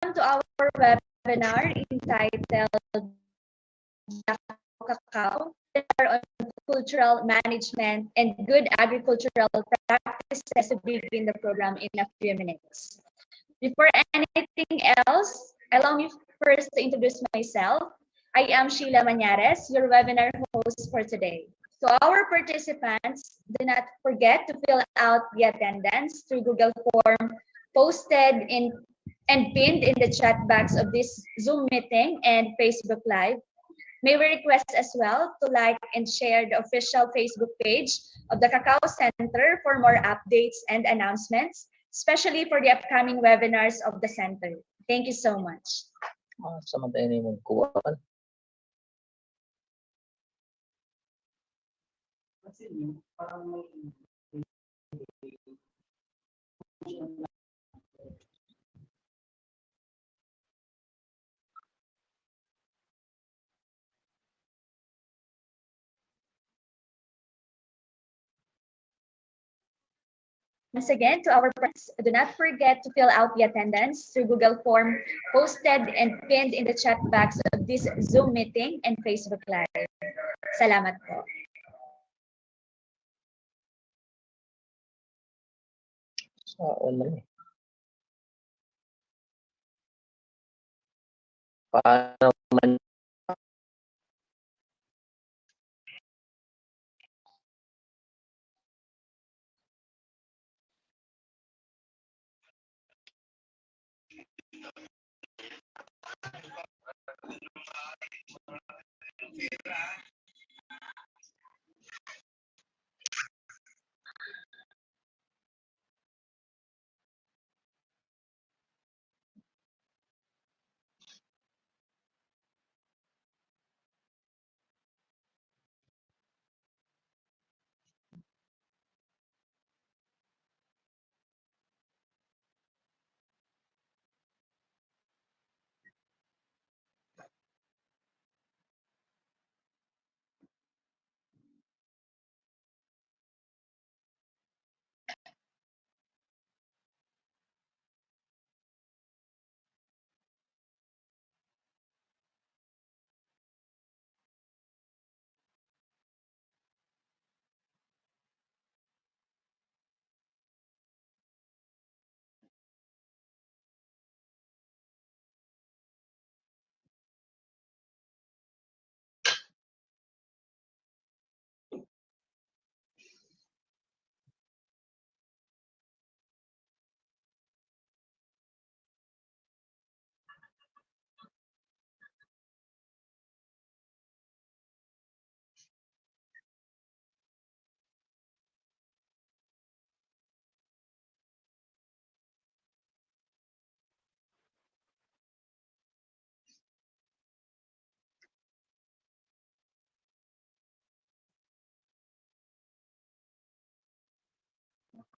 to our webinar entitled Lakaw Cacao, on cultural management and good agricultural practices to begin the program in a few minutes. Before anything else, allow me first to introduce myself. I am Sheila Mañares, your webinar host for today. To our participants, do not forget to fill out the attendance through Google form posted in and pinned in the chat box of this Zoom meeting and Facebook Live. May we request as well to like and share the official Facebook page of the Cacao Center for more updates and announcements, especially for the upcoming webinars of the center. Thank you so much. Once again, to our friends, do not forget to fill out the attendance through Google form posted and pinned in the chat box of this Zoom meeting and Facebook Live. Salamat po.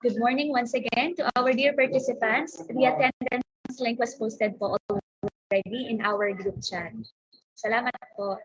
Good morning once again to our dear participants. The attendance link was posted po already in our group chat. Salamat po.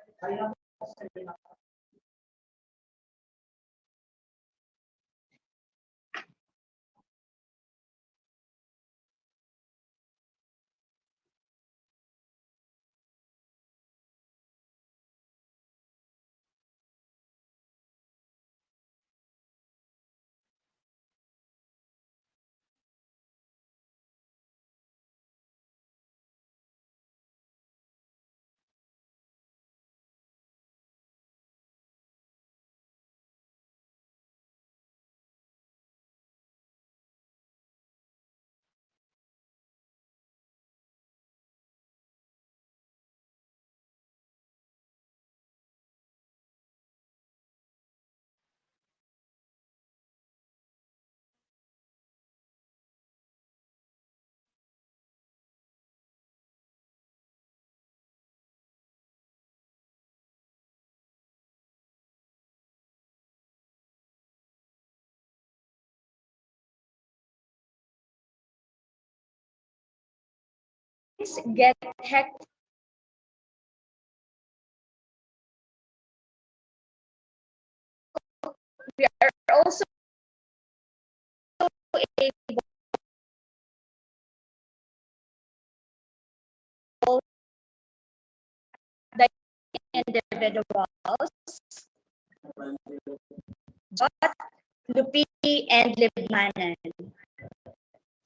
Get hectic. We are also able the individuals, Jot, Lupi, and Libmanan,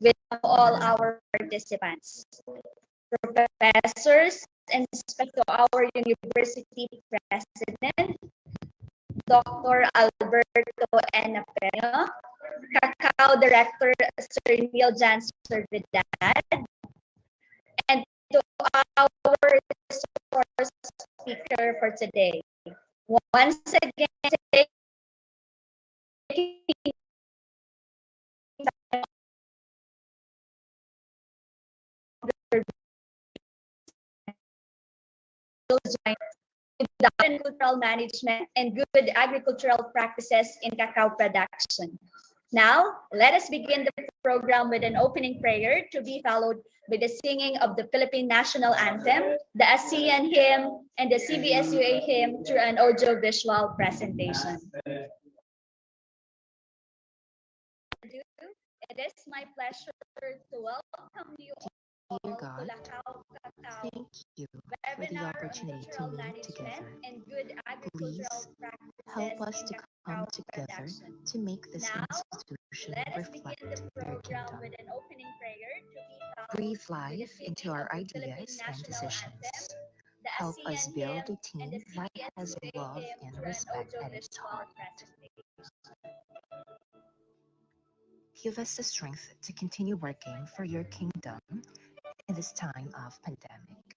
with all our participants, professors, and respect to our university president, Dr. Alberto N. Apeno, Cacao Director Sir Neil Jan Servidad, and to our resource speaker for today. Once again, taking cultural management and good agricultural practices in cacao production. Now, let us begin the program with an opening prayer to be followed by the singing of the Philippine National Anthem, the ASEAN hymn, and the CBSUA hymn through an audio-visual presentation. It is my pleasure to welcome you all Dear to God, Lakaw Cacao thank you for the webinar on opportunity to cultural meet management together. and good agricultural Please help practices us in to come cacao together production. to make this Now, institution let us begin reflect the your program kingdom. with an opening prayer to be followed Breathe with the life into singing our of the Philippine ideas and National Anthem, decisions. the Help us ASEAN build hymn, a and the team that has CBSUA love hymn and through an respect at its audio-visual heart. presentation. Give us the strength to continue working for your kingdom in this time of pandemic.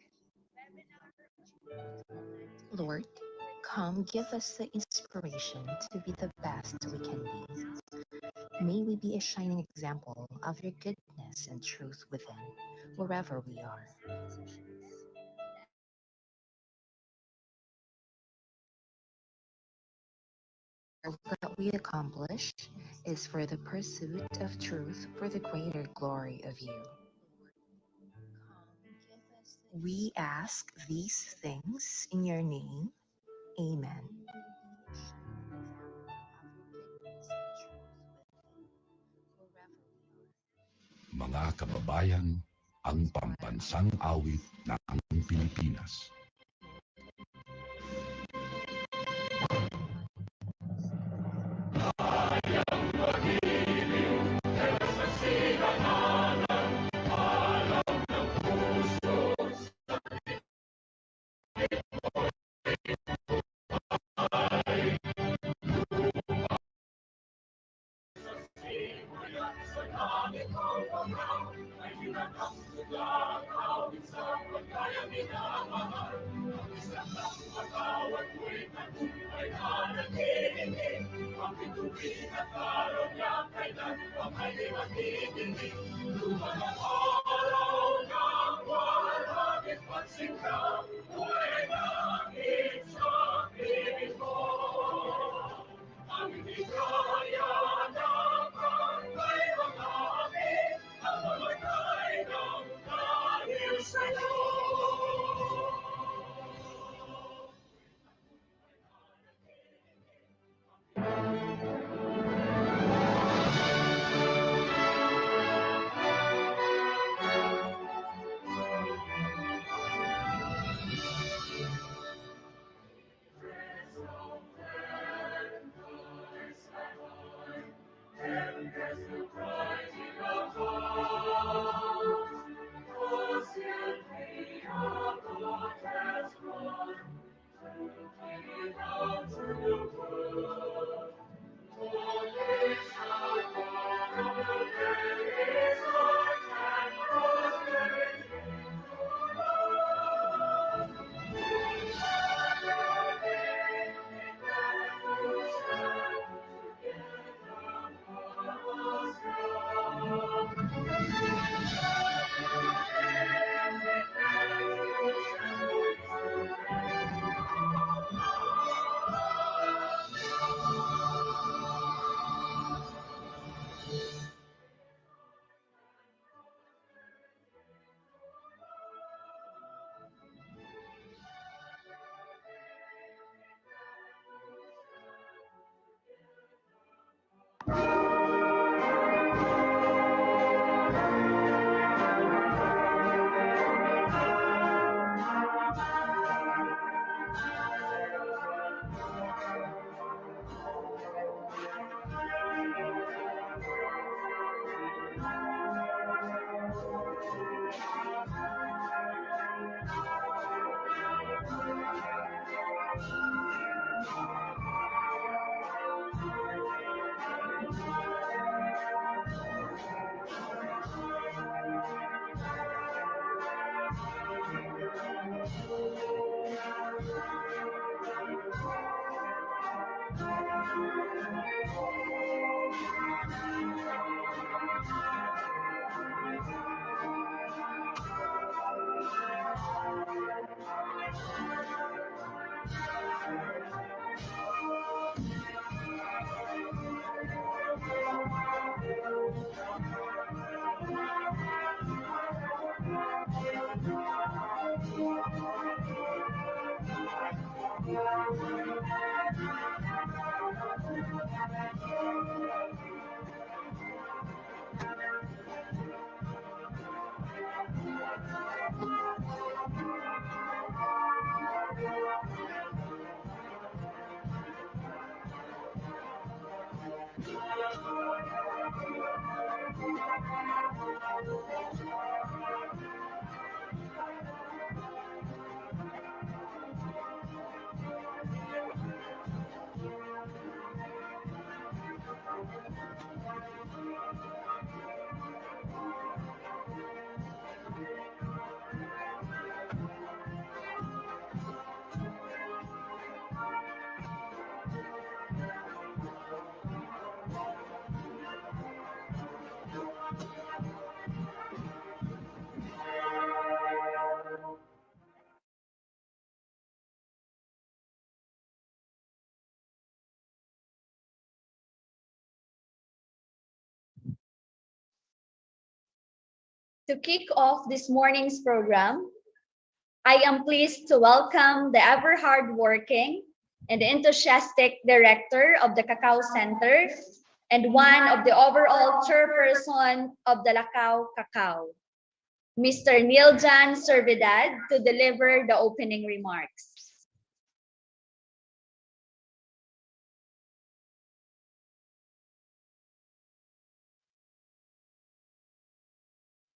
Lord, come give us the inspiration to be the best we can be. May we be a shining example of your goodness and truth within, wherever we are. Work that we accomplish is for the pursuit of truth for the greater glory of you. We ask these things in your name. Amen. Mga kababayan, ang pambansang awit ng Pilipinas. To kick off this morning's program, I am pleased to welcome the ever hardworking and enthusiastic director of the Cacao Center and one of the overall chairperson of the Lakaw Cacao, Mr. Neiljan Servidad, to deliver the opening remarks.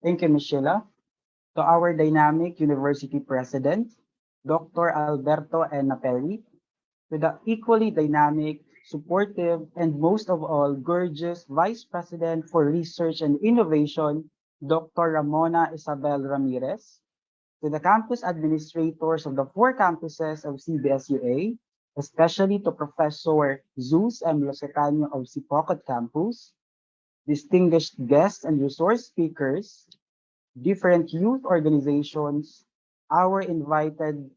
Thank you, Michelle. To our dynamic university president, Dr. Alberto N. Napelli, to the equally dynamic, supportive, and most of all, gorgeous Vice President for Research and Innovation, Dr. Ramona Isabel Ramirez, to the campus administrators of the four campuses of CBSUA, especially to Professor Zeus M. Losetano of Sipocot Campus, distinguished guests and resource speakers, different youth organizations, our invited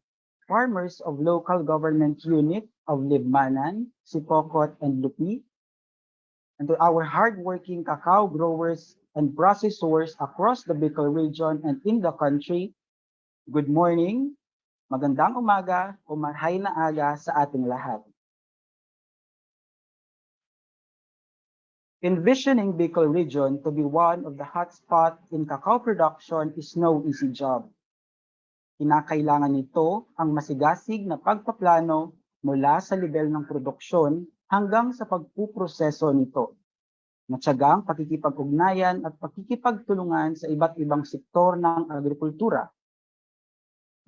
farmers of local government unit of Libmanan, Sipocot, and Lupi, and to our hardworking cacao growers and processors across the Bicol region and in the country, good morning, magandang umaga, o mahay na aga sa ating lahat. Envisioning Bicol region to be one of the hotspot in cacao production is no easy job. Kinakailangan nito ang masigasig na pagpaplano mula sa level ng produksyon hanggang sa pagpuproseso nito. Matyagang pakikipag-ugnayan at pakikipagtulungan sa iba't ibang sektor ng agrikultura.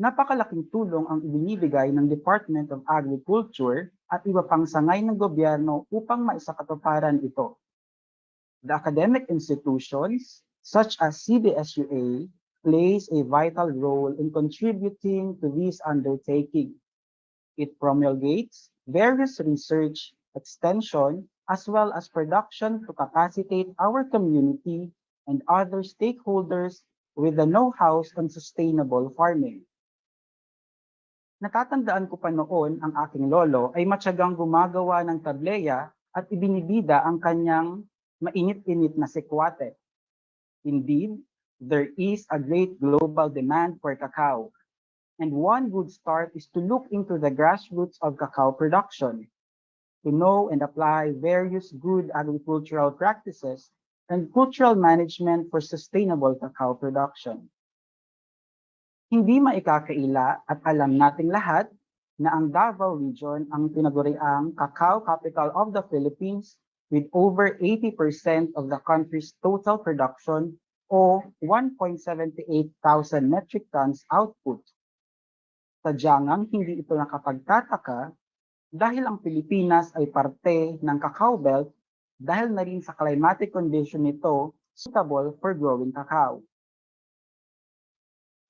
Napakalaking tulong ang ibinibigay ng Department of Agriculture at iba pang sangay ng gobyerno upang maisakatuparan ito. The academic institutions, such as CBSUA, plays a vital role in contributing to this undertaking. It promulgates various research, extension, as well as production to capacitate our community and other stakeholders with the know-how on sustainable farming. Natatandaan ko pa noon ang aking lolo ay matyagang gumagawa ng tableya at ibinibida ang kanyang mainit-init na sekwate. Indeed, there is a great global demand for cacao, and one good start is to look into the grassroots of cacao production, to know and apply various good agricultural practices and cultural management for sustainable cacao production. Hindi maikakaila at alam nating lahat na ang Davao Region ang tinaguriang cacao capital of the Philippines with over 80% of the country's total production o 1.78 thousand metric tons output. Sadyang hindi ito nakapagtataka dahil ang Pilipinas ay parte ng Cacao Belt dahil na rin sa climatic condition nito suitable for growing cacao.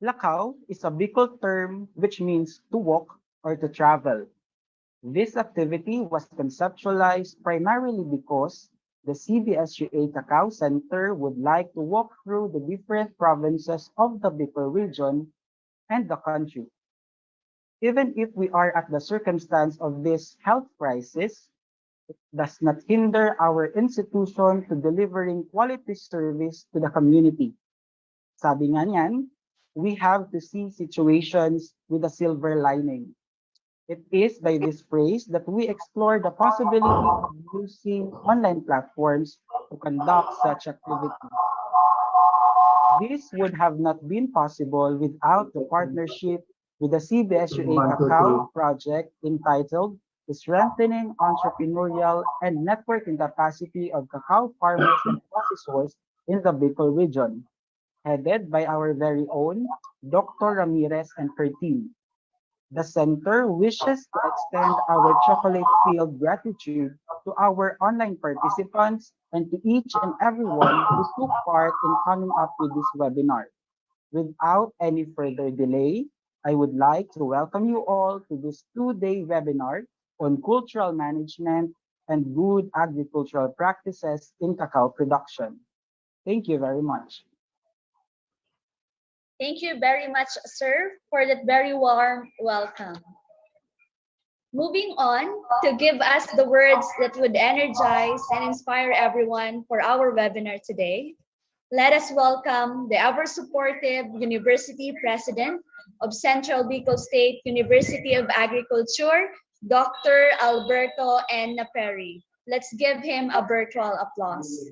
Lakaw is a Bicol term which means to walk or to travel. This activity was conceptualized primarily because the CBSUA Cacao Center would like to walk through the different provinces of the Bicol region and the country. Even if we are at the circumstance of this health crisis, it does not hinder our institution to delivering quality service to the community. Sabi nga niyan, we have to see situations with a silver lining. It is by this phrase that we explore the possibility of using online platforms to conduct such activities. This would have not been possible without the partnership with the CBSUA Cacao project entitled Strengthening Entrepreneurial and Networking Capacity of Cacao Farmers and Processors in the Bicol region, headed by our very own Dr. Ramirez and her team. The center wishes to extend our chocolate-filled gratitude to our online participants and to each and everyone who took part in coming up with this webinar. Without any further delay, I would like to welcome you all to this two-day webinar on cultural management and good agricultural practices in cacao production. Thank you very much. Thank you very much, sir, for that very warm welcome. Moving on to give us the words that would energize and inspire everyone for our webinar today, let us welcome the ever-supportive University President of Central Bicol State University of Agriculture, Dr. Alberto N. Naperi. Let's give him a virtual applause.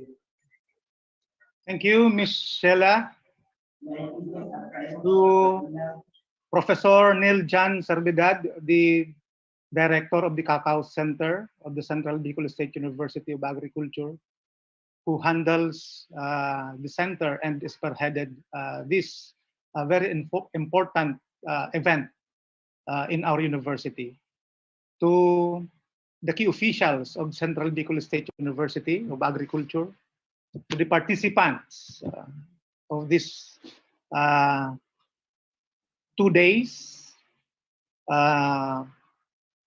Thank you, Ms. Sheila. To Professor Neil Jan Servidad, the Director of the Cacao Center of the Central Bicol State University of Agriculture, who handles the center and is spearheaded this very important event in our university. To the key officials of Central Bicol State University of Agriculture, to the participants of this 2 days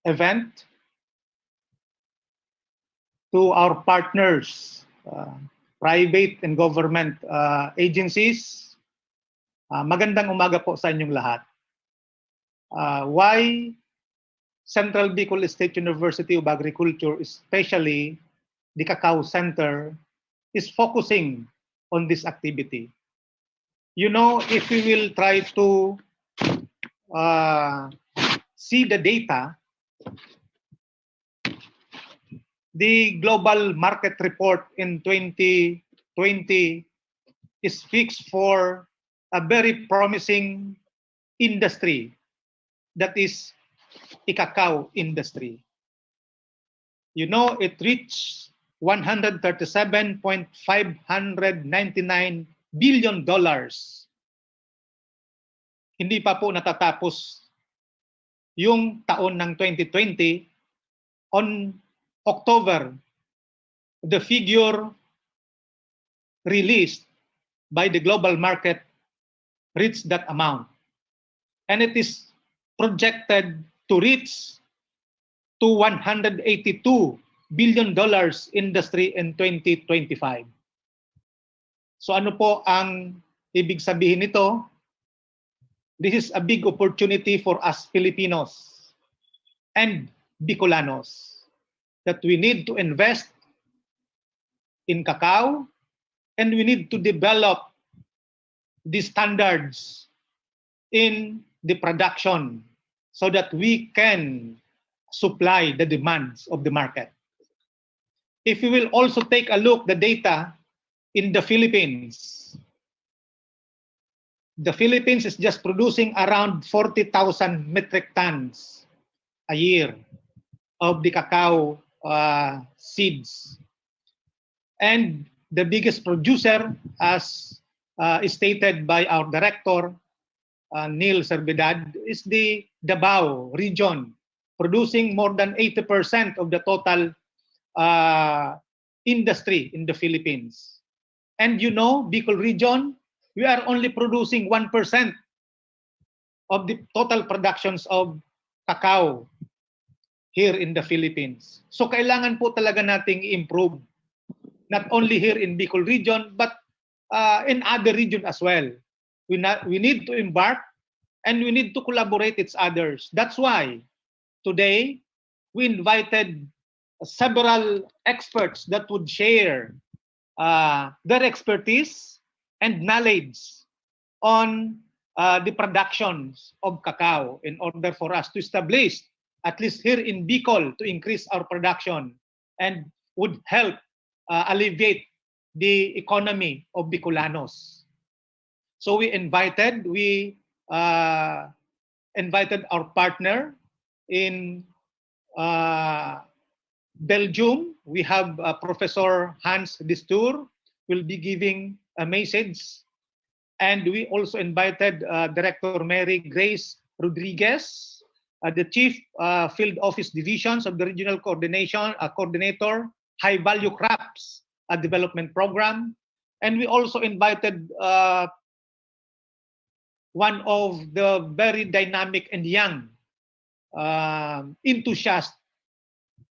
event, to our partners, private and government agencies, magandang umaga po sa inyong lahat. Why Central Bicol State University of Agriculture, especially the Cacao Center, is focusing on this activity? You know, if we will try to see the data, the global market report in 2020 is fixed for a very promising industry, that is the cacao industry. You know, it reached $137.599 billion. Hindi pa po natatapos yung taon ng 2020. On October, the figure released by the global market reached that amount. And it is projected to reach to $182 billion industry in 2025. So ano po ang ibig sabihin nito? This is a big opportunity for us Filipinos and Bicolanos, that we need to invest in cacao and we need to develop the standards in the production so that we can supply the demands of the market. If we will also take a look the data in the Philippines, the Philippines is just producing around 40,000 metric tons a year of the cacao seeds. And the biggest producer, as stated by our director, Neil Servidad, is the Davao region, producing more than 80% of the total industry in the Philippines. And you know, Bicol region, we are only producing 1% of the total productions of cacao here in the Philippines. So kailangan po talaga nating improve, not only here in Bicol region, but in other region as well. We need to embark and we need to collaborate with others. That's why today we invited several experts that would share their expertise and knowledge on the productions of cacao in order for us to establish at least here in Bicol, to increase our production and would help alleviate the economy of Bicolanos. So uh, invited our partner in Belgium. We have Professor Hans Distur will be giving a message, and we also invited Director Mary Grace Rodriguez, the Chief Field Office Divisions of the Regional Coordinator, High Value Crops Development Program, and we also invited one of the very dynamic and young enthusiast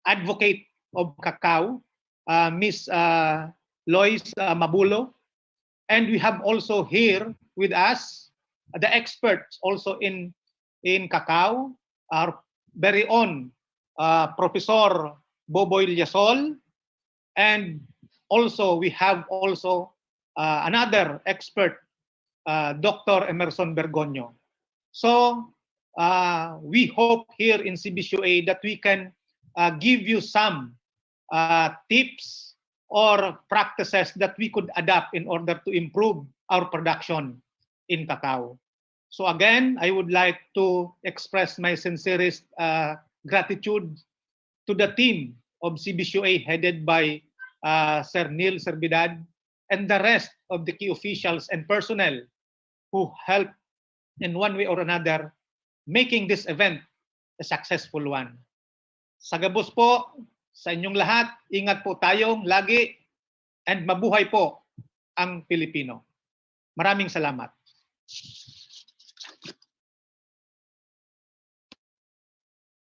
advocate of cacao, Miss Lois Mabulo. And we have also here with us the experts also in cacao, our very own Professor Boboy Liasol, and also we have also another expert, Dr. Emerson Bergonio. So we hope here in CBCUA that we can give you some tips or practices that we could adapt in order to improve our production in cacao. So again, I would like to express my sincerest gratitude to the team of CBCUA headed by Sir Neil Servidad and the rest of the key officials and personnel who helped in one way or another making this event a successful one. Sagabos po sa inyong lahat, ingat po tayong lagi, and mabuhay po ang Pilipino. Maraming salamat.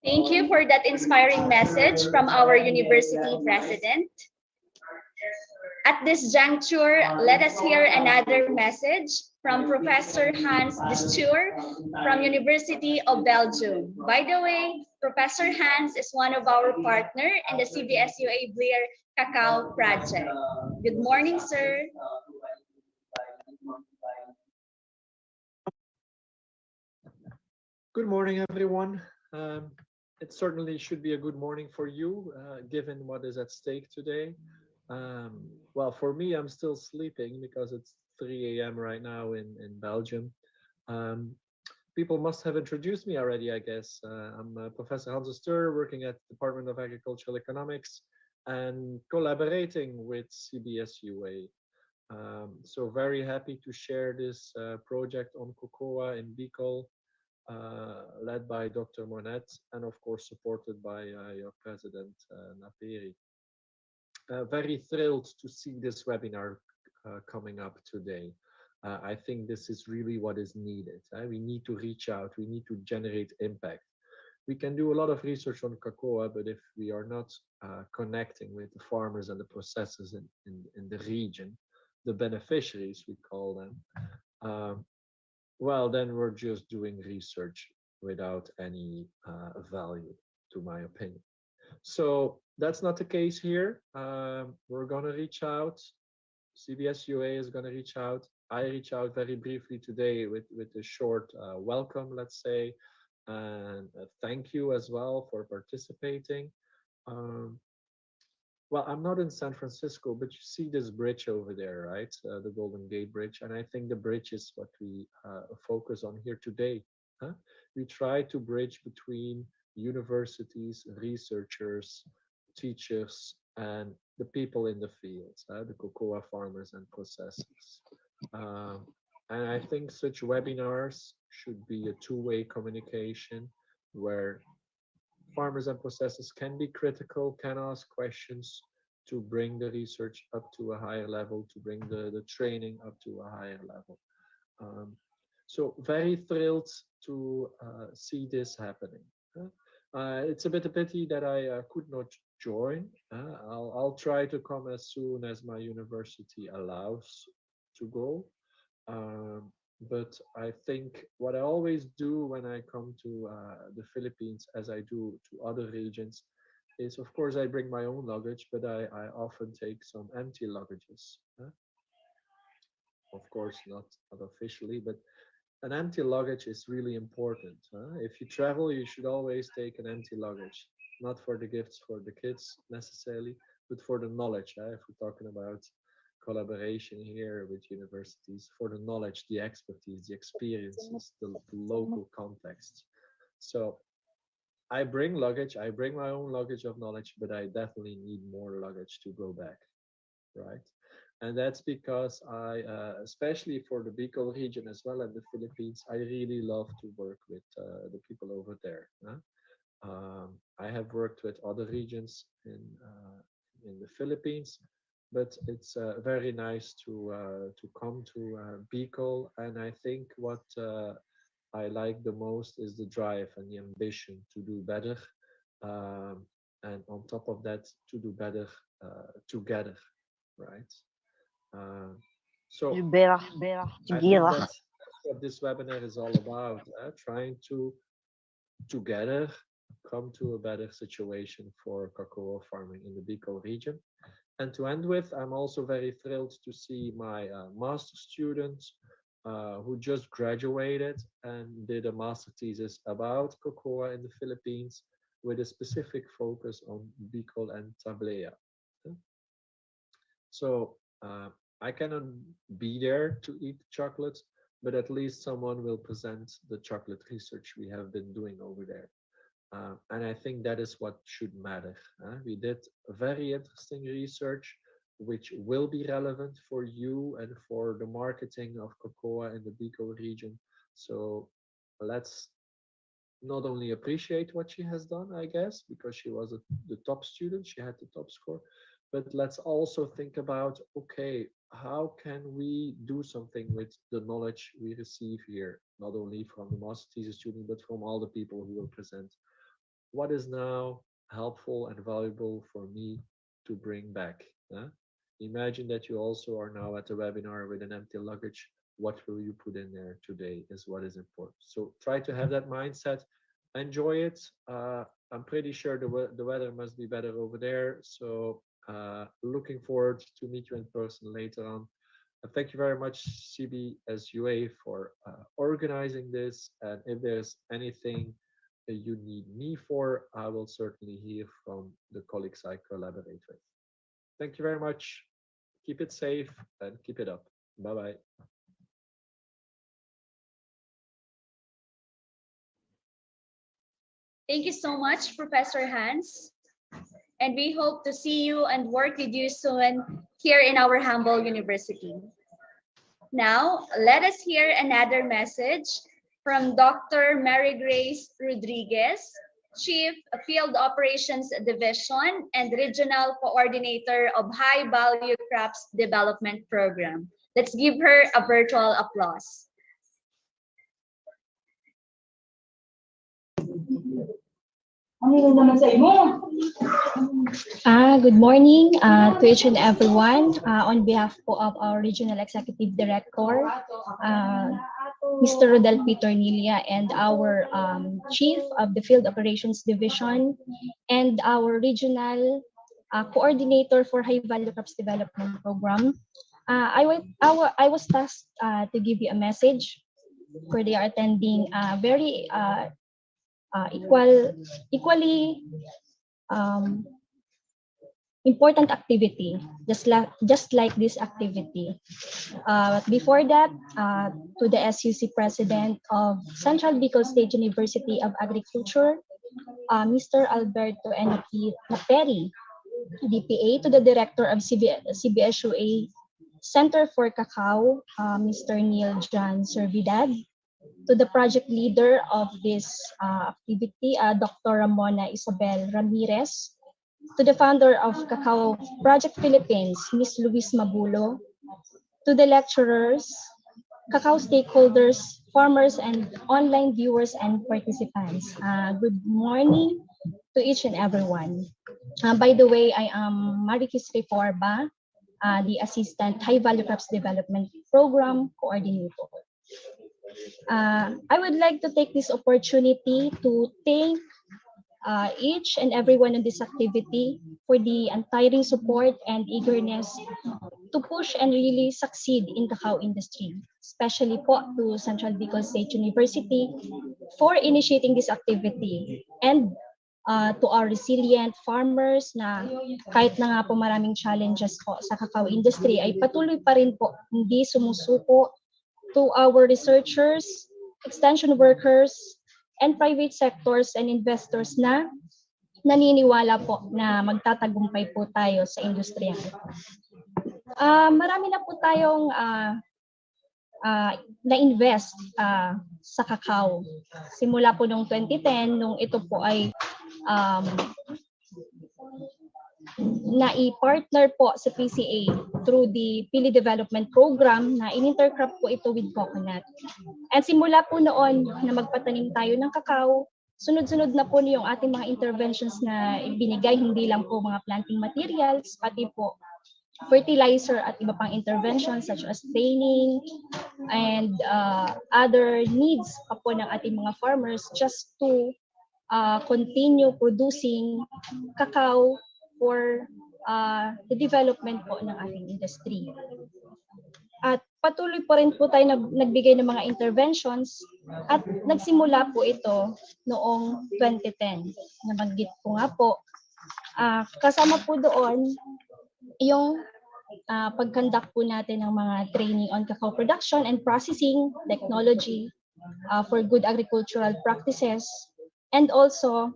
Thank you for that inspiring message from our university president. At this juncture, let us hear another message from Professor Hans Distur from University of Belgium. By the way, Professor Hans is one of our partner in the CBSUA Blair Cacao project. Good morning, sir. Good morning, everyone. It certainly should be a good morning for you, given what is at stake today. Well, for me, I'm still sleeping because it's 3 a.m. right now in Belgium. People must have introduced me already, I guess. I'm Professor Hans Stur, working at the Department of Agricultural Economics and collaborating with CBSUA. So very happy to share this project on cocoa in Bicol, led by Dr. Monet, and of course supported by your president, Naperi. Very thrilled to see this webinar coming up today. I think this is really what is needed. We need to reach out, we need to generate impact. We can do a lot of research on cocoa, but if we are not connecting with the farmers and the processors in the region, the beneficiaries, we call them, well, then we're just doing research without any value, to my opinion. So that's not the case here. We're going to reach out. CBSUA is going to reach out. I reach out very briefly today with a short welcome, let's say, and thank you as well for participating. Well, I'm not in San Francisco, but you see this bridge over there, right? The Golden Gate Bridge. And I think the bridge is what we focus on here today. Huh? We try to bridge between universities, researchers, teachers, and the people in the fields, the cocoa farmers and processors. And I think such webinars should be a two-way communication where farmers and processors can be critical, can ask questions to bring the research up to a higher level, to bring the training up to a higher level. So very thrilled to see this happening. It's a bit a pity that I could not join. I'll try to come as soon as my university allows to go. But I think what I always do when I come to the Philippines, as I do to other regions, is of course I bring my own luggage, but I often take some empty luggages. Of course, not officially, but an empty luggage is really important. If you travel, you should always take an empty luggage, not for the gifts for the kids necessarily, but for the knowledge. If we're talking about collaboration here with universities, for the knowledge, the expertise, the experiences, the local context. So I bring luggage, I bring my own luggage of knowledge, but I definitely need more luggage to go back, right? And that's because especially for the Bicol region as well and the Philippines, I really love to work with the people over there. I have worked with other regions in the Philippines, but it's very nice to come to Bicol, and I think what I like the most is the drive and the ambition to do better, um, and on top of that, to do better together, right? Uh, so I think that's what this webinar is all about, trying to together come to a better situation for cocoa farming in the Bicol region. And to end with, I'm also very thrilled to see my master student who just graduated and did a master thesis about cocoa in the Philippines with a specific focus on Bicol and Tablea. So I cannot be there to eat chocolate, but at least someone will present the chocolate research we have been doing over there. And I think that is what should matter. We did very interesting research, which will be relevant for you and for the marketing of cocoa in the Bicol region. So let's not only appreciate what she has done, I guess, because she was the top student, she had the top score, but let's also think about, okay, how can we do something with the knowledge we receive here, not only from the master thesis student, but from all the people who will present. What is now helpful and valuable for me to bring back? Imagine that you also are now at a webinar with an empty luggage. What will you put in there today is what is important. So try to have that mindset, enjoy it. I'm pretty sure the weather must be better over there. So looking forward to meet you in person later on. Thank you very much, CBSUA, for organizing this. And if there's anything that you need me for, I will certainly hear from the colleagues I collaborate with. Thank you very much. Keep it safe and keep it up. Bye bye. Thank you so much, Professor Hans. And we hope to see you and work with you soon here in our humble university. Now, let us hear another message from Dr. Mary Grace Rodriguez, Chief Field Operations Division and Regional Coordinator of High Value Crops Development Program. Let's give her a virtual applause. Good morning to each and everyone. On behalf of our Regional Executive Director, Mr. Rodel Peter Nilia, and our Chief of the Field Operations Division, and our Regional Coordinator for High Value Crops Development Program, I was tasked to give you a message where they are attending a very equally important activity, just like this activity. But before that, to the SUC President of Central Bicol State University of Agriculture, Mr. Alberto Enoki Laperi, DPA, to the Director of CBSUA Center for Cacao, Mr. Neil John Servidad, to the project leader of this activity, Dr. Ramona Isabel Ramirez, to the founder of Cacao Project Philippines, Ms. Luis Mabulo, to the lecturers, cacao stakeholders, farmers, and online viewers and participants. Good morning to each and everyone. By the way, I am Marikis Reforba, the Assistant High Value Crops Development Program Coordinator. I would like to take this opportunity to thank each and everyone in this activity for the untiring support and eagerness to push and really succeed in cacao industry, especially po to Central Bicol State University for initiating this activity, and to our resilient farmers na kahit na nga po maraming challenges po sa cacao industry ay patuloy pa rin po hindi sumusuko, to our researchers, extension workers, and private sectors and investors na naniniwala po na magtatagumpay po tayo sa industriya. Marami na po tayong na-invest sa cacao. Simula po noong 2010, nung ito po ay na-i-partner po sa PCA through the Pili Development Program na in-intercrop po ito with coconut. At simula po noon na magpatanim tayo ng cacao, sunod-sunod na po yung ating mga interventions na ibinigay, hindi lang po mga planting materials, pati po fertilizer at iba pang interventions such as training and other needs pa po ng ating mga farmers just to continue producing cacao for the development po ng ating industry. At patuloy po rin po tayo nagbigay ng mga interventions at nagsimula po ito noong 2010. Nabanggit ko nga po. Kasama po doon yung pag-conduct po natin ng mga training on cacao production and processing technology for good agricultural practices, and also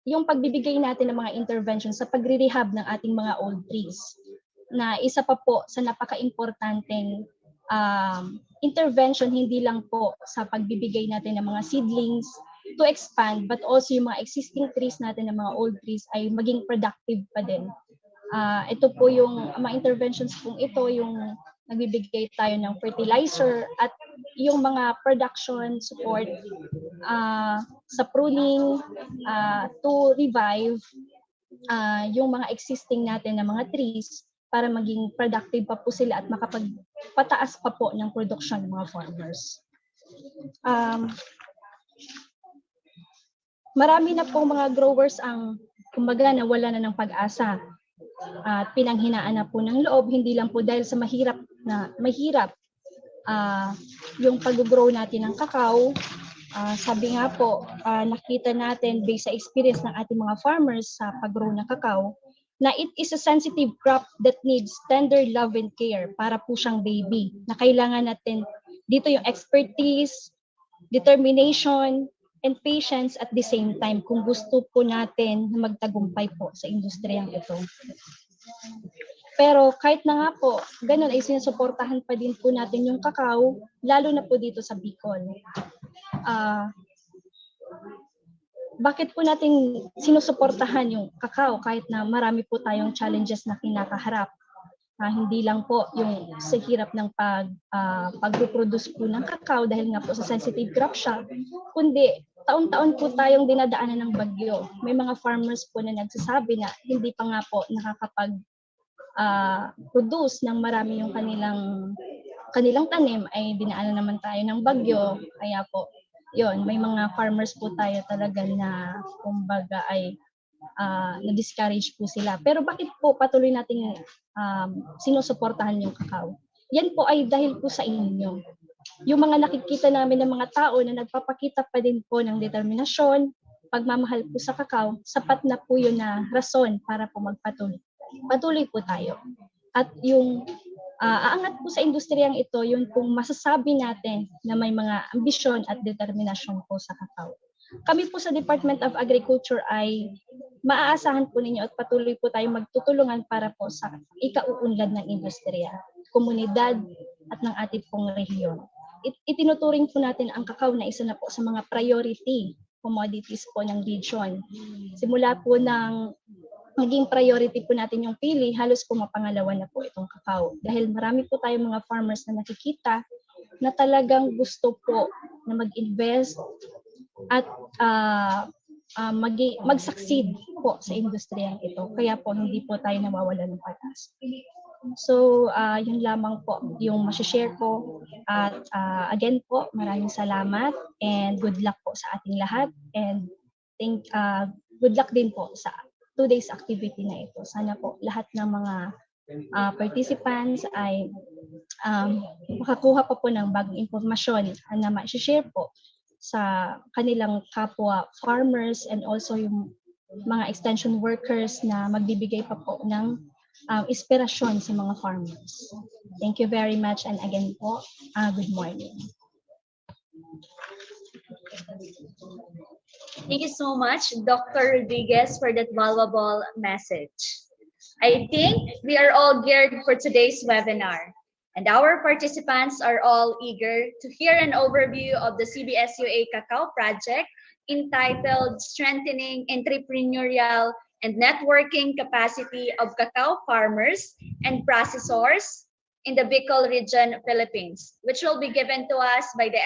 yung pagbibigay natin ng mga interventions sa pagre-rehab ng ating mga old trees, na isa pa po sa napaka-importanteng intervention, hindi lang po sa pagbibigay natin ng mga seedlings to expand, but also yung mga existing trees natin, ng mga old trees, ay maging productive pa din. Ito po yung mga interventions pong ito, yung nagbibigay tayo ng fertilizer at yung mga production support sa pruning to revive yung mga existing natin na mga trees para maging productive pa po sila at makapagpataas pa po ng production ng mga farmers. Marami na pong mga growers ang kumbaga nawala na ng pag-asa at pinanghinaan na po ng loob, hindi lang po dahil sa mahirap yung pag-grow natin ng cacao. Sabi nga po, nakita natin based sa experience ng ating mga farmers sa pag-grow ng cacao, na it is a sensitive crop that needs tender love and care, para po siyang baby, na kailangan natin dito yung expertise, determination, and patience at the same time kung gusto po natin na magtagumpay po sa industriyang ito. Pero kahit na nga po, ganun ay sinusuportahan pa din po natin yung cacao, lalo na po dito sa Bicol. Bakit po natin sinusuportahan yung cacao kahit na marami po tayong challenges na kinakaharap? Hindi lang po yung sa hirap ng pag-produce po ng cacao dahil nga po sa sensitive crop siya, kundi taon-taon po tayong dinadaanan ng bagyo. May mga farmers po na nagsasabi na hindi pa nga po nakakapag-produce ng marami yung kanilang tanim, ay dinaanan naman tayo ng bagyo. Kaya po, yun, may mga farmers po tayo talaga na kumbaga ay na-discourage po sila. Pero bakit po patuloy nating sinusuportahan yung cacao? Yan po ay dahil po sa inyo. Yung mga nakikita namin ng mga tao na nagpapakita pa din po ng determinasyon, pagmamahal po sa cacao, sapat na po yun na rason para po magpatuloy. Patuloy po tayo. At yung aangat po sa industriyang ito, yun pong masasabi natin na may mga ambisyon at determinasyon po sa cacao. Kami po sa Department of Agriculture ay maaasahan po ninyo at patuloy po tayong magtutulungan para po sa ikauunlad ng industriya, komunidad at ng ating pong rehiyon. Itinuturing po natin ang cacao na isa na po sa mga priority commodities po ng region. Simula po ng maging priority po natin yung pili, halos po mapangalawa na po itong cacao. Dahil marami po tayong mga farmers na nakikita na talagang gusto po na mag-invest at mag-succeed po sa industriyang ito. Kaya po hindi po tayo nawawala ng pag-asa. So, yun lamang po yung masishare ko. At again po, maraming salamat and good luck po sa ating lahat. And Good luck din po sa 2 days activity na ito. Sana po lahat ng mga participants ay makakuha pa po ng bagong impormasyon na ma-share po sa kanilang kapwa farmers and also yung mga extension workers na magbibigay pa po ng inspirasyon sa mga farmers. Thank you very much, and again po, good morning. Thank you so much, Dr. Rodriguez, for that valuable message. I think we are all geared for today's webinar, and our participants are all eager to hear an overview of the CBSUA Cacao project entitled Strengthening Entrepreneurial and Networking Capacity of Cacao Farmers and Processors in the Bicol region, Philippines, which will be given to us by the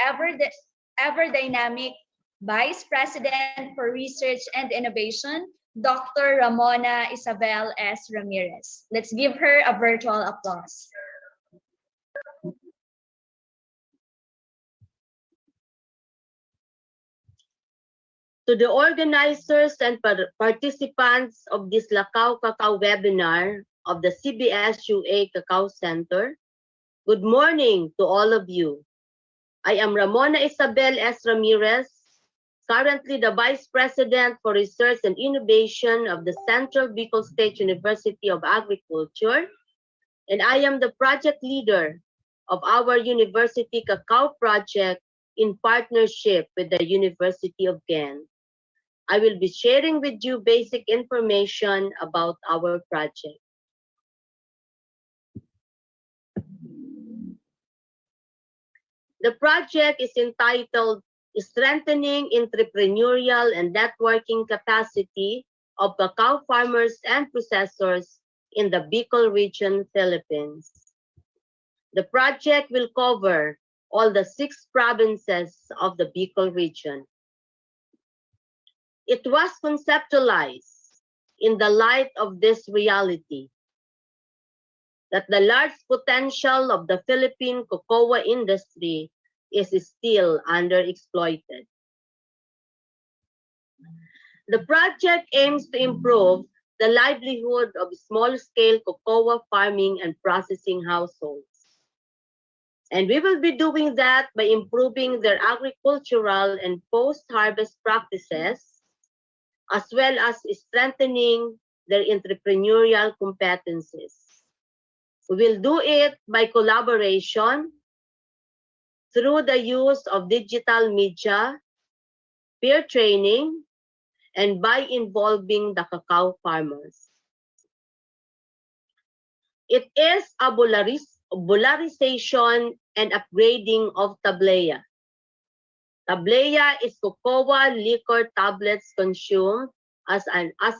ever dynamic Vice President for Research and Innovation, Dr. Ramona Isabel S. Ramirez. Let's give her a virtual applause. To the organizers and participants of this Lakaw Cacao webinar of the CBSUA Cacao Center, good morning to all of you. I am Ramona Isabel S. Ramirez, currently the Vice President for Research and Innovation of the Central Bicol State University of Agriculture, and I am the project leader of our University Cacao project in partnership with the University of Ghent. I will be sharing with you basic information about our project. The project is entitled Strengthening Entrepreneurial and Networking Capacity of Cacao Farmers and Processors in the Bicol region, Philippines. The project will cover all the 6 provinces of the Bicol region. It was conceptualized in the light of this reality, that the large potential of the Philippine cocoa industry is still underexploited. The project aims to improve the livelihood of small-scale cocoa farming and processing households. And we will be doing that by improving their agricultural and post-harvest practices, as well as strengthening their entrepreneurial competencies. We will do it by collaboration through the use of digital media, peer training, and by involving the cacao farmers. It is a bularization and upgrading of tablea. Tablea is cocoa liquor tablets consumed as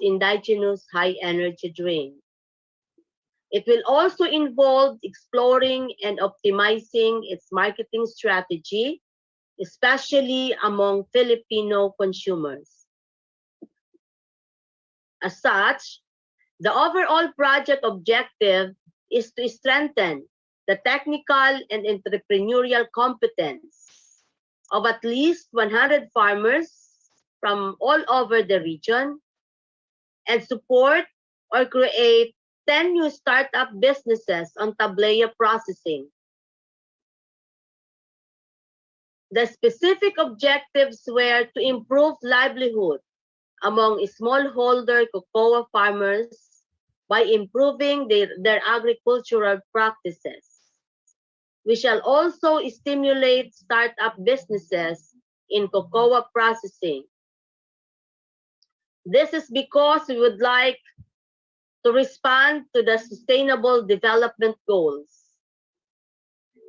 indigenous high-energy drink. It will also involve exploring and optimizing its marketing strategy, especially among Filipino consumers. As such, the overall project objective is to strengthen the technical and entrepreneurial competence of at least 100 farmers from all over the region and support or create 10 new startup businesses on tablea processing. The specific objectives were to improve livelihood among smallholder cocoa farmers by improving their agricultural practices. We shall also stimulate startup businesses in cocoa processing. This is because we would like to respond to the Sustainable Development Goals.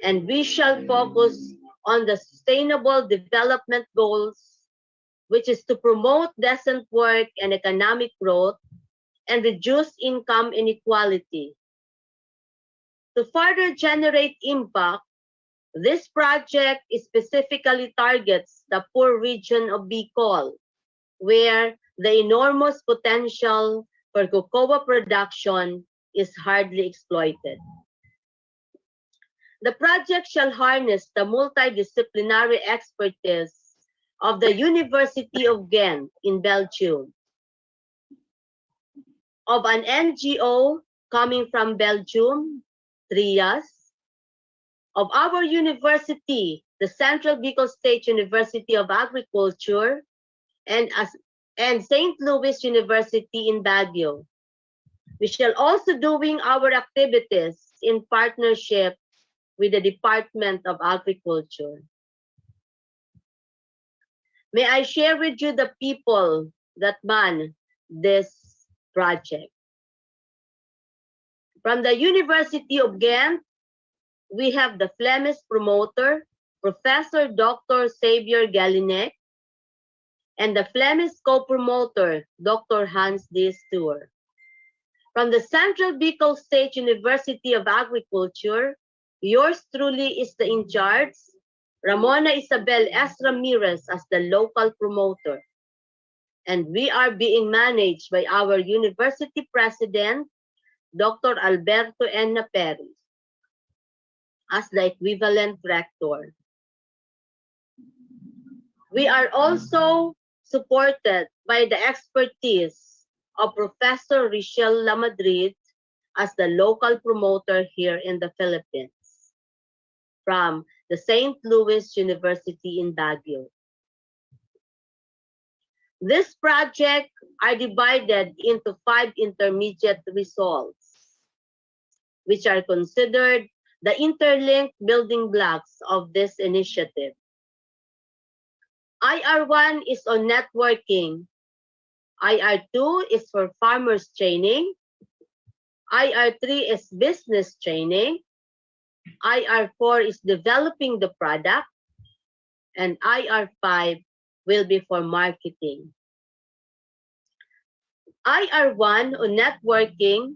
And we shall focus on the Sustainable Development Goals, which is to promote decent work and economic growth and reduce income inequality. To further generate impact, this project specifically targets the poor region of Bicol, where the enormous potential for cocoa production is hardly exploited. The project shall harness the multidisciplinary expertise of the University of Ghent in Belgium, of an NGO coming from Belgium, Trias, of our university, the Central Bicol State University of Agriculture, and St. Louis University in Baguio. We shall also doing our activities in partnership with the Department of Agriculture. May I share with you the people that man this project. From the University of Ghent, we have the Flemish promoter, Professor Dr. Xavier Galinek, and the Flemish co-promoter, Dr. Hans D. Stewart. From the Central Bicol State University of Agriculture, yours truly is the in charge, Ramona Isabel S. Ramirez as the local promoter. And we are being managed by our university president, Dr. Alberto N. Naperi, as the equivalent rector. We are also supported by the expertise of Professor Richelle Lamadrid as the local promoter here in the Philippines from the St. Louis University in Baguio. This project are divided into 5 intermediate results, which are considered the interlinked building blocks of this initiative. IR1 is on networking. IR2 is for farmers training. IR3 is business training. IR4 is developing the product. And IR5 will be for marketing. IR1 on networking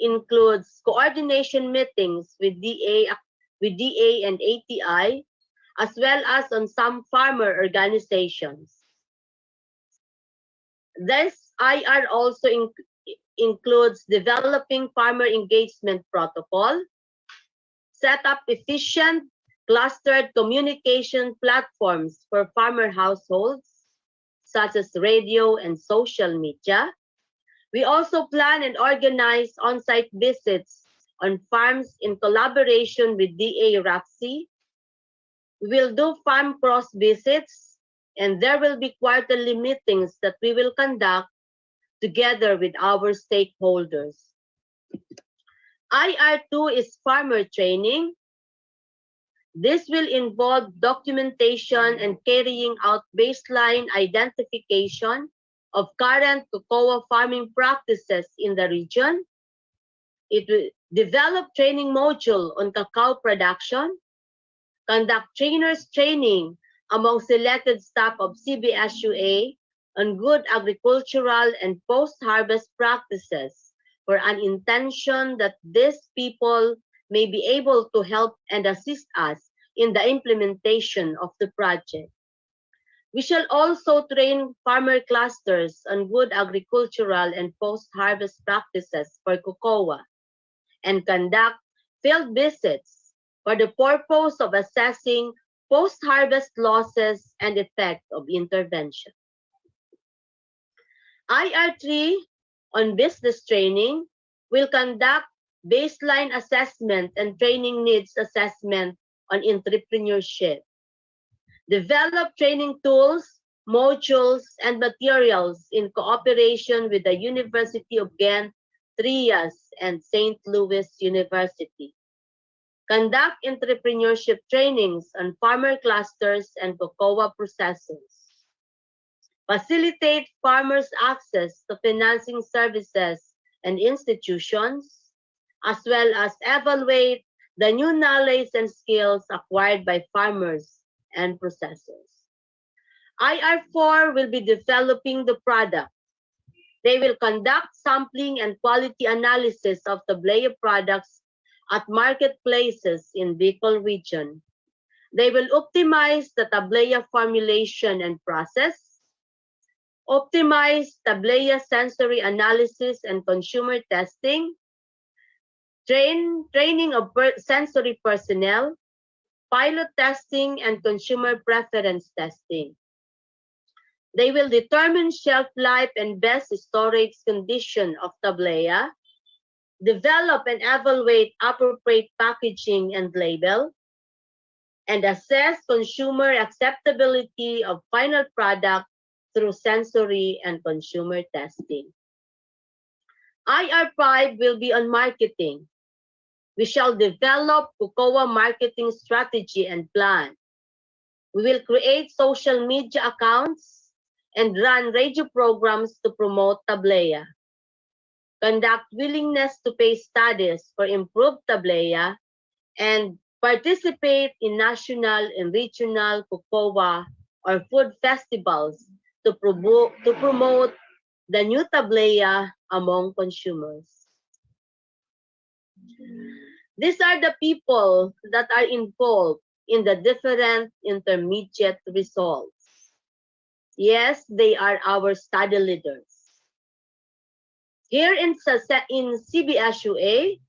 includes coordination meetings with DA and ATI, as well as on some farmer organizations. This IR also includes developing farmer engagement protocol, set up efficient clustered communication platforms for farmer households, such as radio and social media. We also plan and organize on-site visits on farms in collaboration with DA RAPSI. We will do farm cross visits, and there will be quarterly meetings that we will conduct together with our stakeholders. IR2 is farmer training. This will involve documentation and carrying out baseline identification of current cocoa farming practices in the region. It will develop training module on cacao production, conduct trainers training among selected staff of CBSUA on good agricultural and post-harvest practices for an intention that these people may be able to help and assist us in the implementation of the project. We shall also train farmer clusters on good agricultural and post-harvest practices for cocoa and conduct field visits for the purpose of assessing post-harvest losses and effect of intervention. IR3 on business training will conduct baseline assessment and training needs assessment on entrepreneurship. Develop training tools, modules, and materials in cooperation with the University of Ghent, Trias, and St. Louis University. Conduct entrepreneurship trainings on farmer clusters and cocoa processors. Facilitate farmers' access to financing services and institutions, as well as evaluate the new knowledge and skills acquired by farmers and processors. IR4 will be developing the product. They will conduct sampling and quality analysis of tablea products at marketplaces in Bicol region. They will optimize the tablea formulation and process, optimize tablea sensory analysis and consumer testing, training of sensory personnel, pilot testing, and consumer preference testing. They will determine shelf life and best storage condition of tablea, develop and evaluate appropriate packaging and label, and assess consumer acceptability of final product through sensory and consumer testing. IR5 will be on marketing. We shall develop cocoa marketing strategy and plan. We will create social media accounts and run radio programs to promote tablea. Conduct willingness to pay studies for improved tablea and participate in national and regional cocoa or food festivals to promote the new tablea among consumers. These are the people that are involved in the different intermediate results. Yes, they are our study leaders. Here in CBSUA,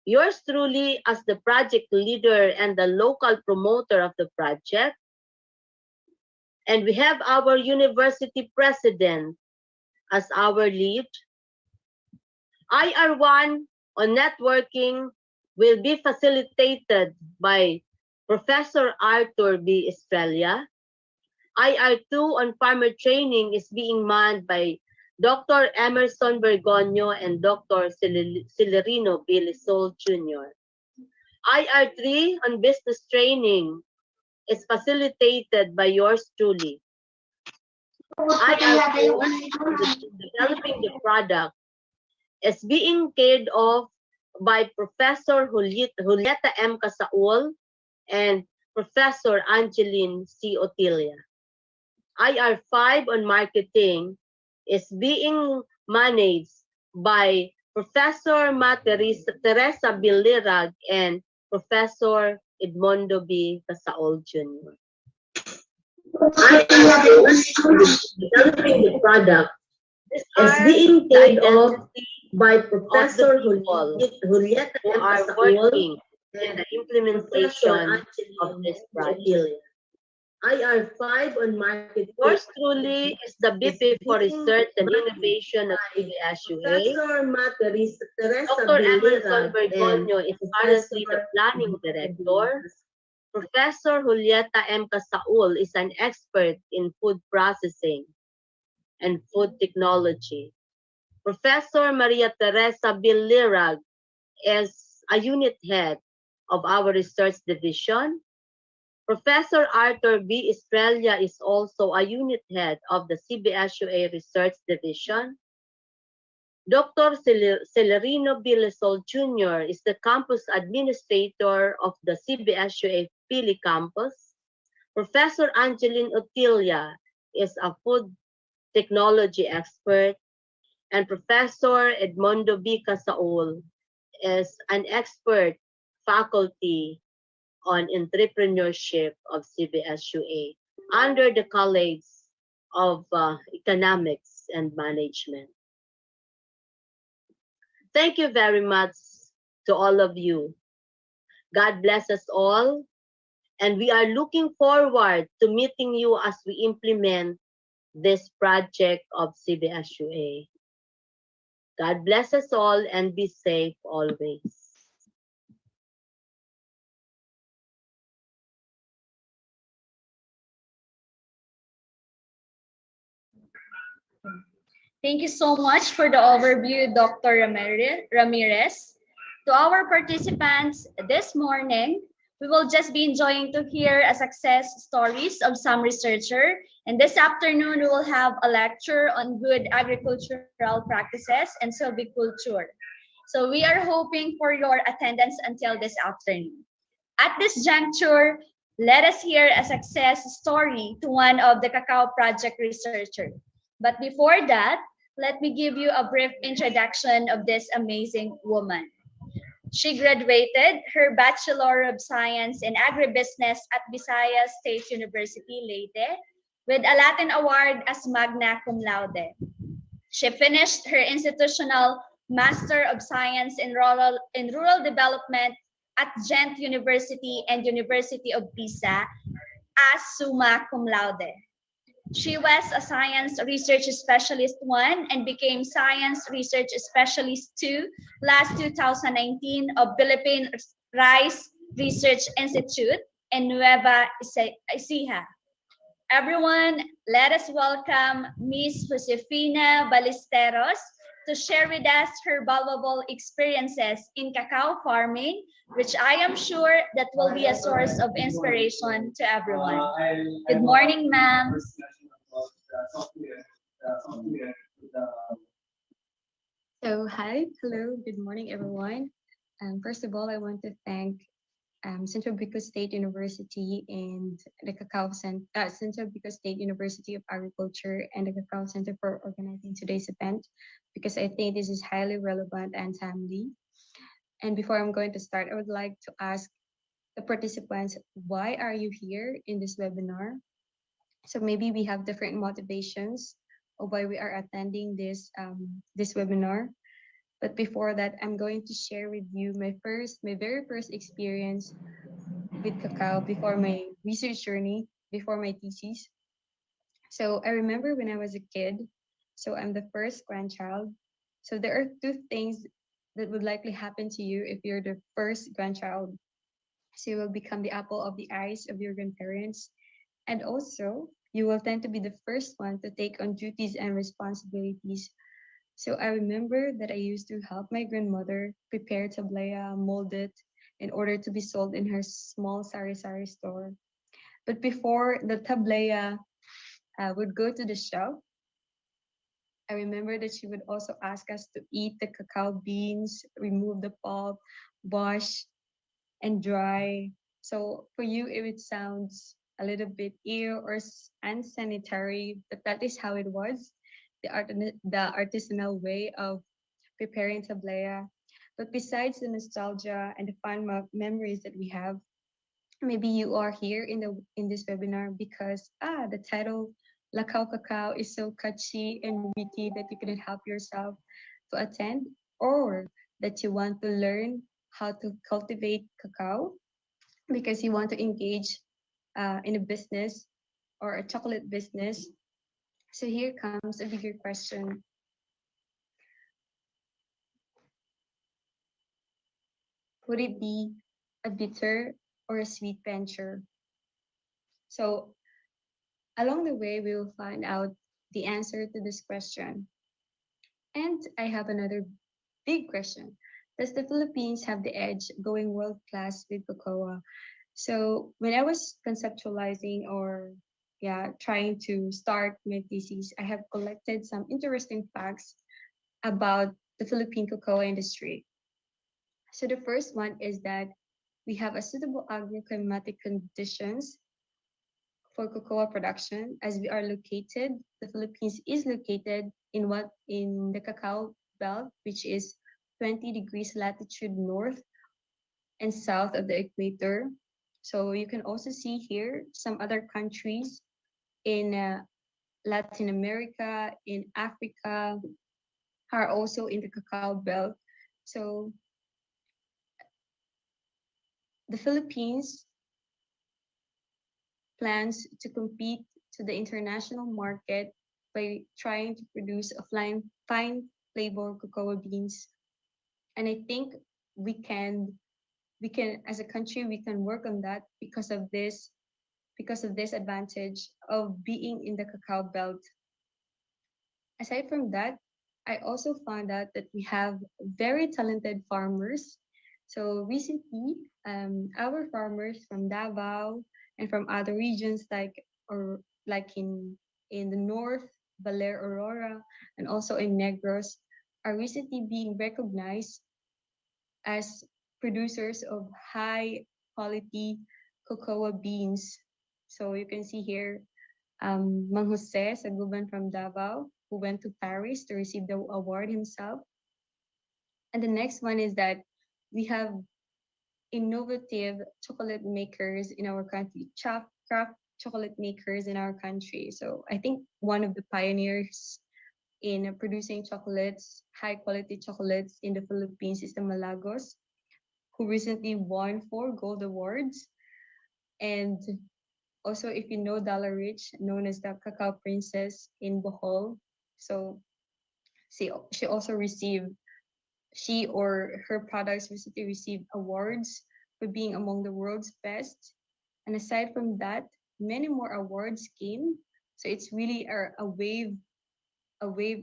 yours truly as the project leader and the local promoter of the project. And we have our university president as our lead. IR1 on networking will be facilitated by Professor Arthur B. Estrella. IR2 on farmer training is being manned by Dr. Emerson Bergonio and Dr. Celerino B. Lisol Jr. IR3 on business training is facilitated by yours truly. IR4 on developing the product is being cared of by Professor Julieta M. Casaul and Professor Angeline C. Otilia. IR5 on marketing is being managed by Professor Teresa Bilirag and Professor Edmondo B. Casaol Jr. Developing the product is being cared of by Professor Julieta who are working in the implementation of this project. IR5 on market. Yours truly is the BP for Research and Innovation of CBSUA. Dr. Emerson Bergonio is currently the planning director. Professor Julieta M. Casaul is an expert in food processing and food technology. Professor Maria Teresa Bilirag is a unit head of our research division. Professor Arthur B. Estrella is also a unit head of the CBSUA Research Division. Dr. Celerino B. Lisol Jr. is the campus administrator of the CBSUA Pili campus. Professor Angeline Otilia is a food technology expert. And Professor Edmondo B. Casaul is an expert faculty on entrepreneurship of CBSUA under the College of Economics and Management. Thank you very much to all of you. God bless us all. And we are looking forward to meeting you as we implement this project of CBSUA. God bless us all and be safe always. Thank you so much for the overview, Dr. Ramirez. To our participants this morning, we will just be enjoying to hear a success stories of some researcher. And this afternoon, we will have a lecture on good agricultural practices and silviculture. So we are hoping for your attendance until this afternoon. At this juncture, let us hear a success story to one of the Cacao Project researcher. But before that, let me give you a brief introduction of this amazing woman. She graduated her Bachelor of Science in Agribusiness at Visayas State University, Leyte, with a Latin Award as magna cum laude. She finished her institutional Master of Science in Rural Development at Gent University and University of Pisa as summa cum laude. She was a Science Research Specialist 1 and became Science Research Specialist 2 last 2019 of Philippine Rice Research Institute in Nueva Ecija. Everyone, let us welcome Miss Josefina Ballesteros to share with us her valuable experiences in cacao farming, which I am sure that will be a source of inspiration to everyone. Good morning, ma'am. So, hi, hello, good morning, everyone. First of all, I want to thank Central Bicol State University and the Central Bicol State University of Agriculture and the Cacao Center for organizing today's event because I think this is highly relevant and timely. And before I'm going to start, I would like to ask the participants, why are you here in this webinar? So maybe we have different motivations of why we are attending this webinar. But before that, I'm going to share with you my very first experience with cacao before my research journey, before my thesis. So I remember when I was a kid, so I'm the first grandchild. So there are two things that would likely happen to you if you're the first grandchild. So you will become the apple of the eyes of your grandparents. And also, you will tend to be the first one to take on duties and responsibilities. So I remember that I used to help my grandmother prepare tablea, mold it in order to be sold in her small sari-sari store. But before the tablea would go to the shelf, I remember that she would also ask us to eat the cacao beans, remove the pulp, wash, and dry. So for you, it would sound a little bit ill or unsanitary, but that is how it was. The artisanal way of preparing tablea. But besides the nostalgia and the fun memories that we have, maybe you are here in this webinar because the title Lakaw Cacao is so catchy and witty that you couldn't help yourself to attend, or that you want to learn how to cultivate cacao because you want to engage in a business or a chocolate business. So here comes a bigger question. Would it be a bitter or a sweet venture? So along the way, we will find out the answer to this question. And I have another big question. Does the Philippines have the edge going world class with cocoa? So when I was conceptualizing or trying to start my thesis, I have collected some interesting facts about the Philippine cocoa industry. So the first one is that we have a suitable agroclimatic conditions for cocoa production as we are located. The Philippines is located in the cacao belt, which is 20 degrees latitude north and south of the equator. So you can also see here some other countries in Latin America, in Africa, are also in the cacao belt. So the Philippines plans to compete to the international market by trying to produce a fine flavor cocoa beans. And I think we can as a country we can work on that because of this advantage of being in the cacao belt. Aside from that, I also found out that we have very talented farmers. So recently, our farmers from Davao and from other regions like in the north, Baler Aurora, and also in Negros, are recently being recognized as producers of high quality cocoa beans. So you can see here, Mang Jose Saguban from Davao, who went to Paris to receive the award himself. And the next one is that we have innovative chocolate makers in our country, craft chocolate makers in our country. So I think one of the pioneers in producing chocolates, high quality chocolates in the Philippines is the Malagos, who recently won 4 gold awards. And Also, if you know Dollar Rich, known as the Cacao Princess in Bohol, so she also received she or her products recently received awards for being among the world's best. And aside from that, many more awards came. So it's really a wave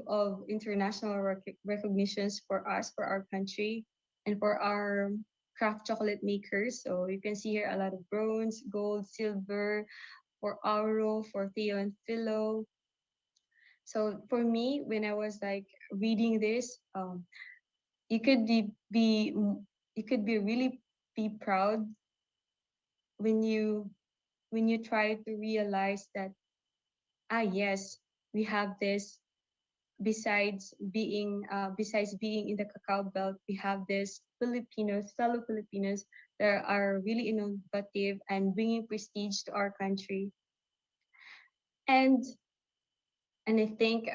of international recognitions for us, for our country, and for our craft chocolate makers. So you can see here a lot of bronze, gold, silver, for Auro, for Theo and Philo. So for me, when I was like reading this, you could be you could be really be proud when you try to realize that, yes, we have this. Besides being in the cacao belt, we have this Filipinos, fellow Filipinos, that are really innovative and bringing prestige to our country. And I think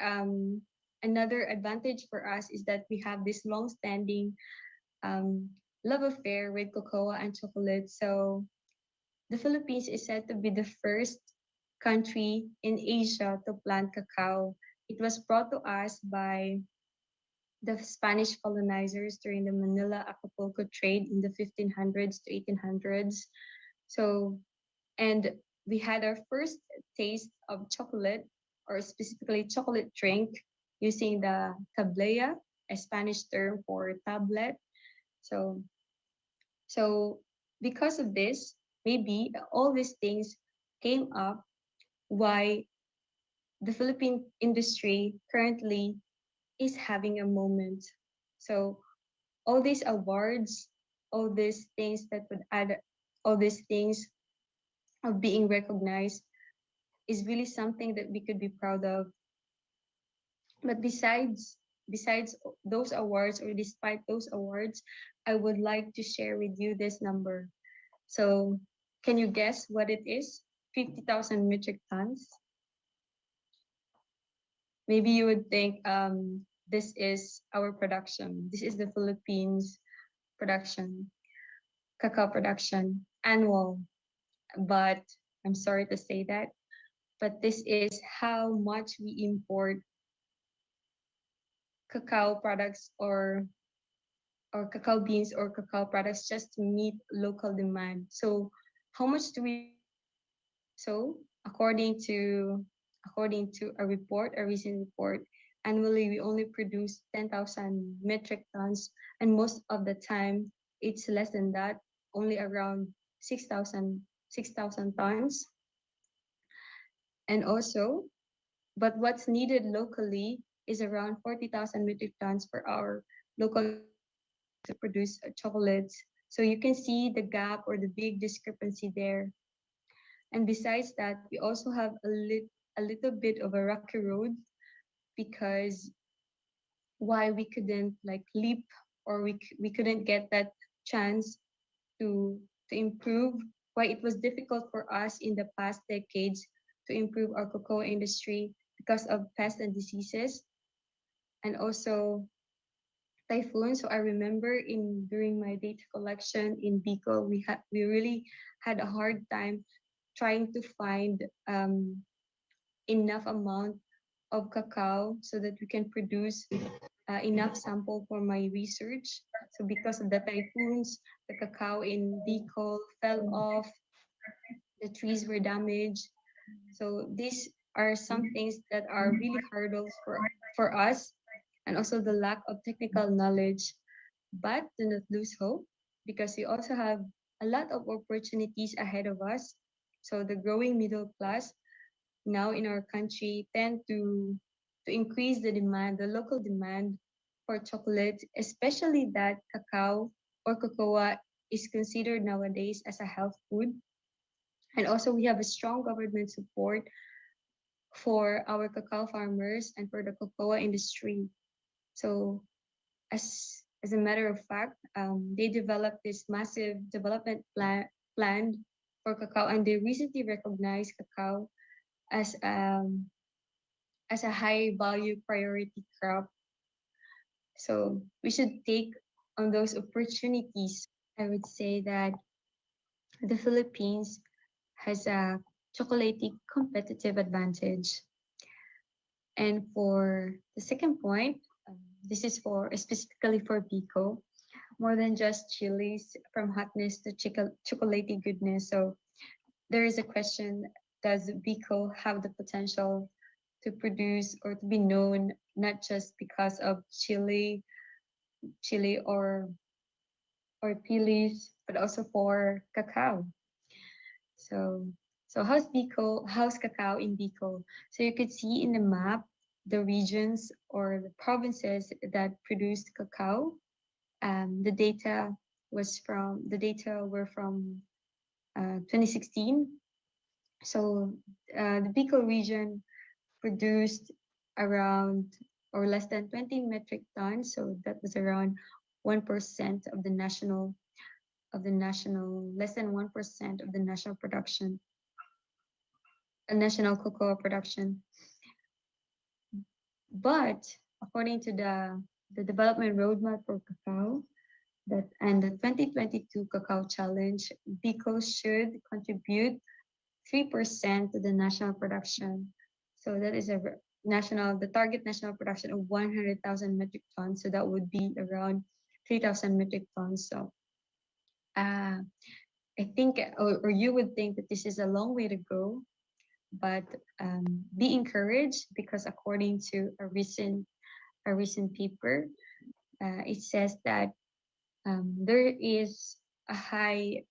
another advantage for us is that we have this long-standing um, love affair with cocoa and chocolate. So the Philippines is said to be the first country in Asia to plant cacao. It was brought to us by the Spanish colonizers during the Manila Acapulco trade in the 1500s to 1800s. So, and we had our first taste of chocolate, or specifically chocolate drink, using the tablea, a Spanish term for tablet. So, so because of this, maybe all these things came up why the Philippine industry currently is having a moment. So all these awards, all these things that would add, all these things of being recognized is really something that we could be proud of. But besides those awards, or despite those awards, I would like to share with you this number. So can you guess what it is? 50,000 metric tons. Maybe you would think this is our production. This is the Philippines production, cacao production, annual. But I'm sorry to say that, but this is how much we import cacao products, or cacao beans, or cacao products, just to meet local demand. So how much do we? So according to a recent report, annually we only produce 10,000 metric tons, and most of the time it's less than that, only around 6,000 tons. And also, but what's needed locally is around 40,000 metric tons for our local to produce chocolates. So you can see the gap, or the big discrepancy there. And besides that, we also have a little bit of a rocky road, because why we couldn't like leap, or we couldn't get that chance to improve, why it was difficult for us in the past decades to improve our cocoa industry, because of pests and diseases, and also typhoon. So I remember in during my data collection in Bicol, we really had a hard time trying to find enough amount of cacao so that we can produce enough sample for my research. So because of the typhoons, the cacao in Bicol fell off, the trees were damaged. So these are some things that are really hurdles for us, and also the lack of technical knowledge. But do not lose hope, because we also have a lot of opportunities ahead of us. So the growing middle class now in our country tend to increase the demand, the local demand for chocolate, especially that cacao or cocoa is considered nowadays as a health food. And also we have a strong government support for our cacao farmers and for the cocoa industry. So as a matter of fact, they developed this massive development plan for cacao, and they recently recognized cacao as as a high value priority crop. So we should take on those opportunities. I would say that the Philippines has a chocolatey competitive advantage. And for the second point, this is for specifically for Pico, more than just chilies from hotness to chocolatey goodness. So there is a question, does Biko have the potential to produce or to be known not just because of chili or pilis, but also for cacao? So how's cacao in Bicol? So you could see in the map the regions or the provinces that produced cacao. The data were from 2016. So the Bicol region produced around or less than 20 metric tons. So that was around 1% of the national, less than 1% of the national production, national cocoa production. But according to the development roadmap for cacao, that and the 2022 Cacao Challenge, Bicol should contribute 3% to the national production. So that is the target national production of 100,000 metric tons. So that would be around 3,000 metric tons. So uh, I think, or you would think that this is a long way to go, but be encouraged because according to a recent paper, it says that there is a high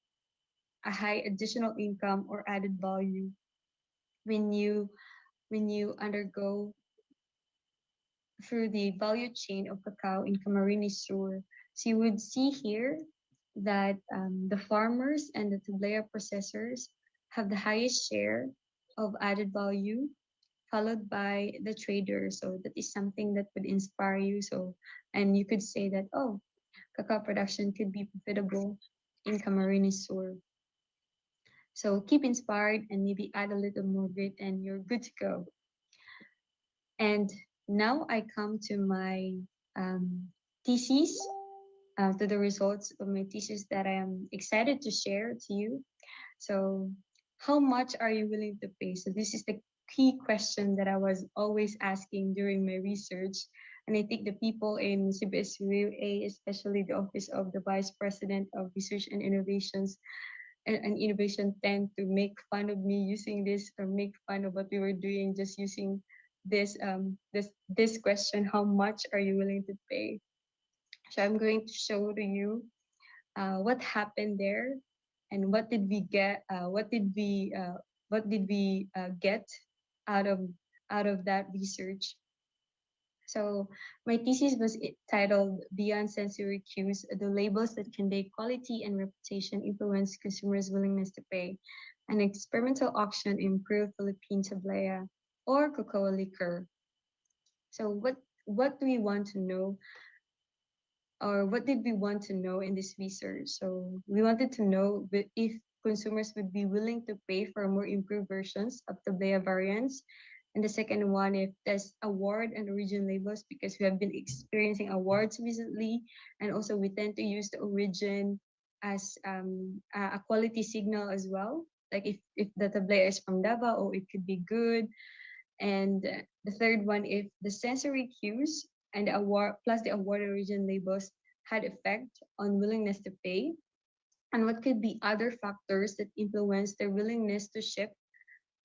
additional income or added value when you undergo through the value chain of cacao in Camarines Sur. So you would see here that the farmers and the tablea processors have the highest share of added value, followed by the traders. So that is something that would inspire you. So, and you could say that, oh, cacao production could be profitable in Camarines Sur. So keep inspired and maybe add a little more grit and you're good to go. And now I come to my thesis, to the results of my thesis that I am excited to share to you. So how much are you willing to pay? So this is the key question that I was always asking during my research. And I think the people in CBSUA, especially the Office of the Vice President of Research and Innovations and Innovation, tend to make fun of me using this or make fun of what we were doing just using this question, how much are you willing to pay? So I'm going to show to you what happened there and what did we get get out of that research. So my thesis was titled Beyond Sensory Cues, the labels that convey quality and reputation influence consumers' willingness to pay, an experimental auction in Peru, Philippine tablea or cocoa liquor. So what do we want to know, or what did we want to know in this research? So we wanted to know if consumers would be willing to pay for more improved versions of tablea variants. And the second one, if there's award and origin labels, because we have been experiencing awards recently, and also we tend to use the origin as a quality signal as well. Like if the tablea is from Davao, it could be good. And the third one, if the sensory cues and the award plus the award origin labels had effect on willingness to pay, and what could be other factors that influence their willingness to ship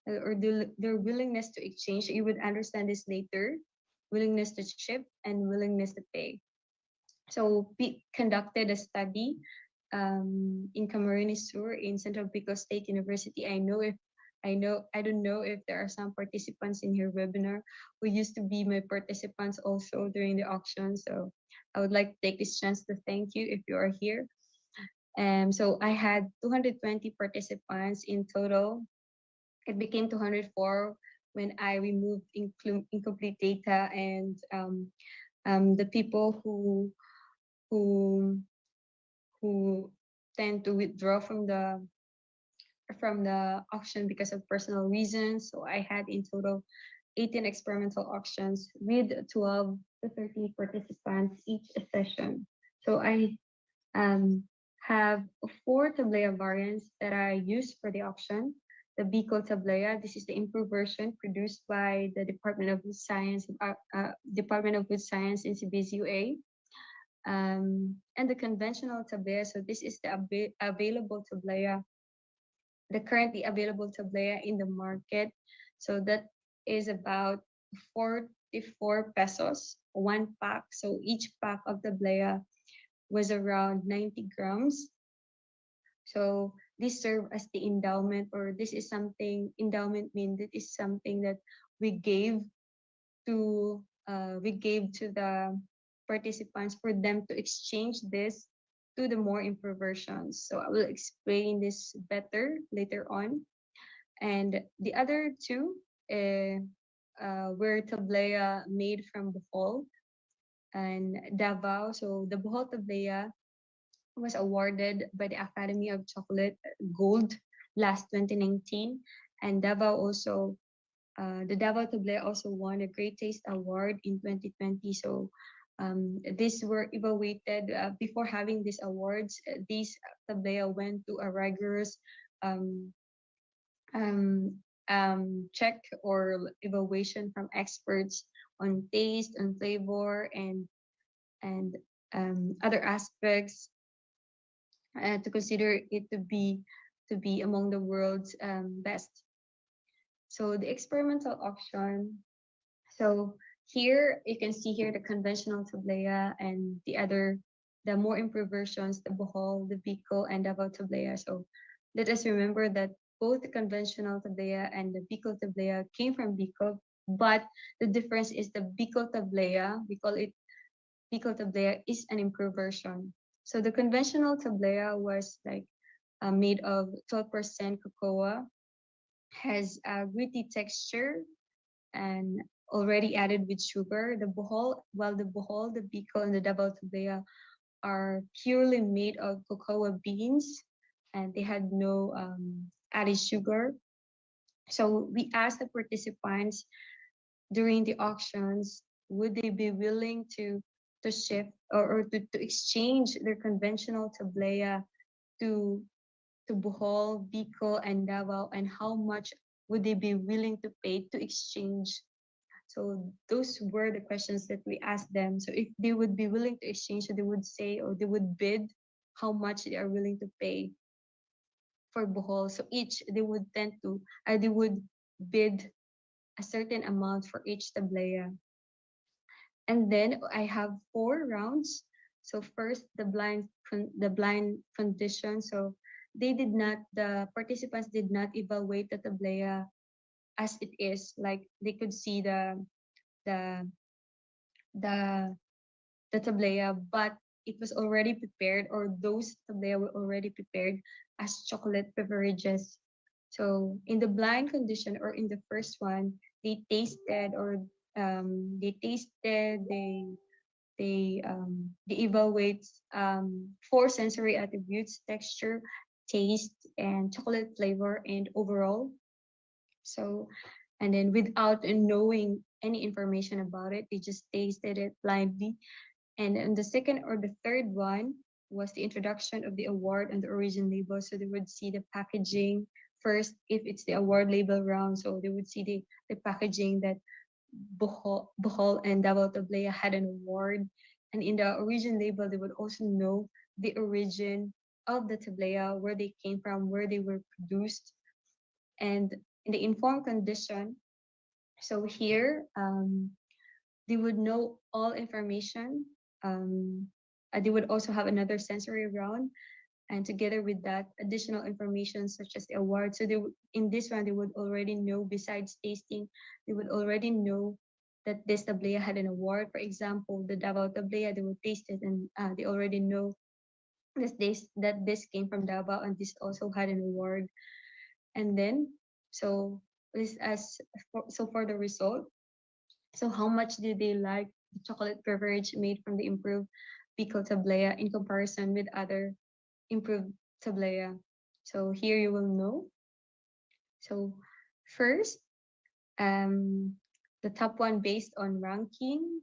or their willingness to exchange. You would understand this later: willingness to ship and willingness to pay. So we conducted a study in Camarines Sur in Central Pico State University. I don't know if there are some participants in your webinar who used to be my participants also during the auction. So I would like to take this chance to thank you if you are here. So I had 220 participants in total. It became 204 when I removed incomplete data and the people who who tend to withdraw from the auction because of personal reasons. So I had in total 18 experimental auctions with 12 to 30 participants each session. So I have 4 tablea variants that I used for the auction. the Bicol Tablea. This is the improved version produced by the Department of Food Science, in CBSUA. And the conventional tablea. So this is the available tablea, the currently available tablea in the market. So that is about 44 pesos, one pack. So each pack of tablea was around 90 grams. So this serve as the endowment, or this is something, endowment mean that is something that we gave to the participants for them to exchange this to the more improved versions. So I will explain this better later on. And the other two were tablea made from Bohol and Davao. So the Bohol tablea was awarded by the Academy of Chocolate Gold last 2019, and Davao also the Davao tablea also won a Great Taste Award in 2020. So these were evaluated before having these awards. These tablea went to a rigorous um, check or evaluation from experts on taste, on flavor, and other aspects to consider it to be among the world's best. So the experimental auction. So here you can see here the conventional tablea and the more improved versions, the Bohol, the Bicol, and Davao tablea. So let us remember that both the conventional tablea and the Bicol tablea came from Bicol, but the difference is the Bicol tablea, we call it Bicol tablea, is an improved version. So the conventional tablea was like made of 12% cocoa, has a gritty texture, and already added with sugar. The Bohol, while the Bohol, the Bicol, and the Davao tablea are purely made of cocoa beans, and they had no added sugar. So we asked the participants during the auctions, would they be willing to shift or to exchange their conventional tablea to Bohol, Bicol, and Davao, and how much would they be willing to pay to exchange? So those were the questions that we asked them. So if they would be willing to exchange, so they would say, or they would bid how much they are willing to pay for Bohol. So each they would bid a certain amount for each tablea. And then I have 4 rounds. So first, the blind condition. So the participants did not evaluate the tablea as it is. Like they could see the the the tablea, but it was already prepared, or those tablea were already prepared as chocolate beverages. So in the blind condition, or in the first one, they tasted, or they tasted, they evaluate 4 sensory attributes: texture, taste, and chocolate flavor, and overall. So, and then without knowing any information about it, they just tasted it blindly. And in the second or the third one was the introduction of the award and the origin label. So they would see the packaging first, if it's the award label round. So they would see the packaging that Bohol and Davao Tablea had an award. And in the origin label, they would also know the origin of the tablea, where they came from, where they were produced. And in the informed condition, so here they would know all information. They would also have another sensory round, and together with that, additional information such as the award. So in this round, they would already know, besides tasting, they would already know that this tablea had an award. For example, the Davao tablea, they would taste it, and they already know that this came from Davao, and this also had an award. And then, so this for the result. So how much did they like the chocolate beverage made from the improved Bicol tablea in comparison with other improved tablea? So here you will know. So first, the top one based on ranking,